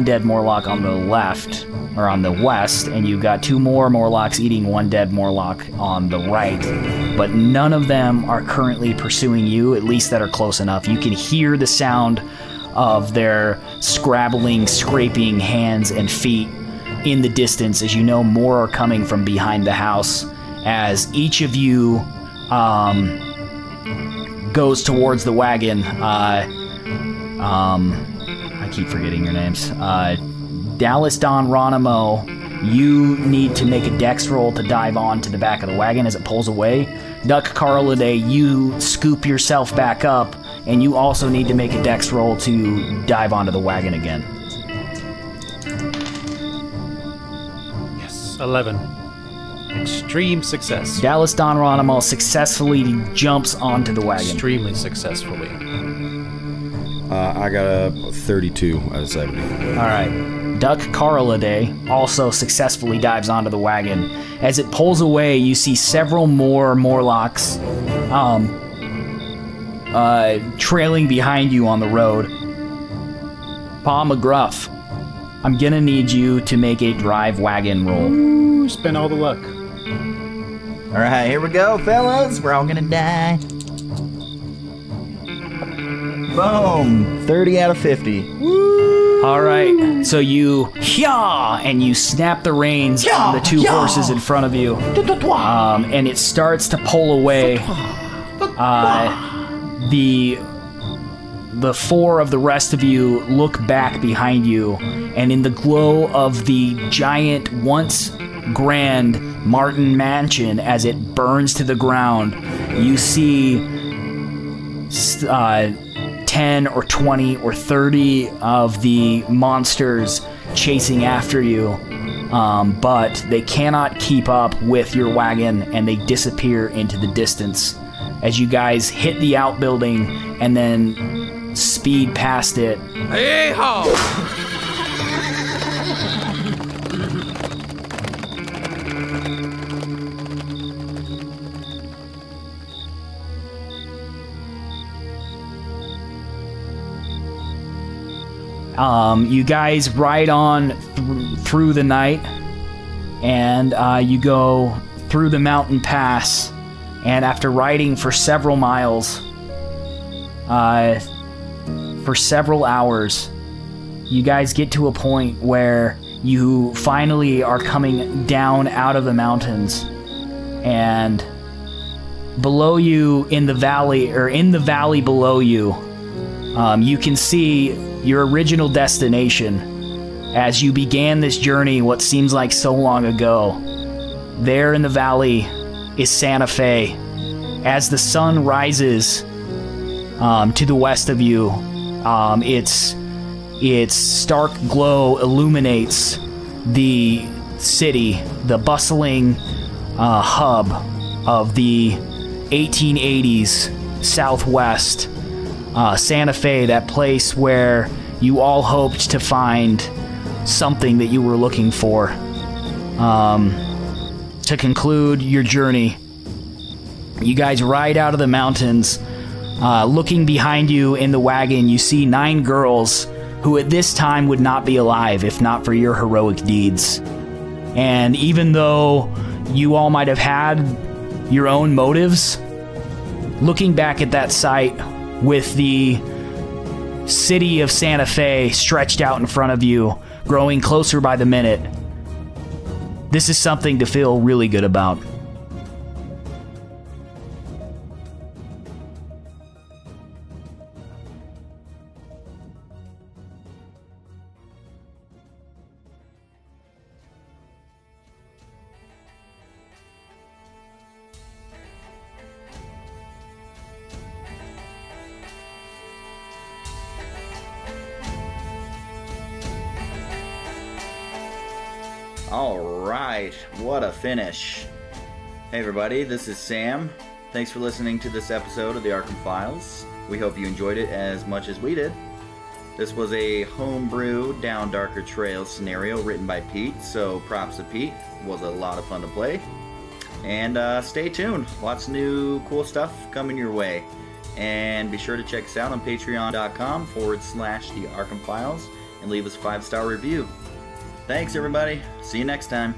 dead Morlock on the left, or on the west, and you've got 2 more Morlocks eating 1 dead Morlock on the right. But none of them are currently pursuing you, at least that are close enough. You can hear the sound of their scrabbling, scraping hands and feet in the distance, as you know more are coming from behind the house, as each of you goes towards the wagon. I keep forgetting your names. Dallas Don Ronimo, you need to make a dex roll to dive on to the back of the wagon as it pulls away. Duck Carliday, you scoop yourself back up, and you also need to make a dex roll to dive onto the wagon again. Yes, 11. Extreme success. Dallas Don Ronimo successfully jumps onto the wagon. Extremely successfully. I got a 32 out of 70. Alright. Duck Carliday also successfully dives onto the wagon. As it pulls away, you see several more Morlocks trailing behind you on the road. Pa McGruff, I'm gonna need you to make a drive wagon roll. Ooh, spend all the luck. Alright, here we go, fellas. We're all gonna die. Boom! 30 out of 50. Alright, so you and you snap the reins on the 2 horses in front of you. And it starts to pull away. The 4 of the rest of you look back behind you, and in the glow of the giant, once grand Martin mansion as it burns to the ground, you see 10 or 20 or 30 of the monsters chasing after you, but they cannot keep up with your wagon, and they disappear into the distance as you guys hit the outbuilding and then speed past it. Hey-ho! You guys ride on through the night, and you go through the mountain pass, and after riding for several miles, for several hours, you guys get to a point where you finally are coming down out of the mountains, and below you in the valley, or in the valley below you, you can see your original destination as you began this journey what seems like so long ago. There in the valley is Santa Fe. As the sun rises to the west of you, its stark glow illuminates the city, the bustling hub of the 1880s Southwest. Santa Fe, that place where you all hoped to find something that you were looking for. To conclude your journey, you guys ride out of the mountains. Looking behind you in the wagon, you see 9 girls who at this time would not be alive if not for your heroic deeds. And even though you all might have had your own motives, looking back at that site with the city of Santa Fe stretched out in front of you, growing closer by the minute, this is something to feel really good about. All right, what a finish. Hey everybody, this is Sam. Thanks for listening to this episode of the Arkham Files. We hope you enjoyed it as much as we did. This was a homebrew Down Darker Trails scenario written by Pete, so props to Pete. It was a lot of fun to play. And stay tuned. Lots of new cool stuff coming your way. And be sure to check us out on patreon.com/the Arkham Files and leave us a 5-star review. Thanks everybody. See you next time.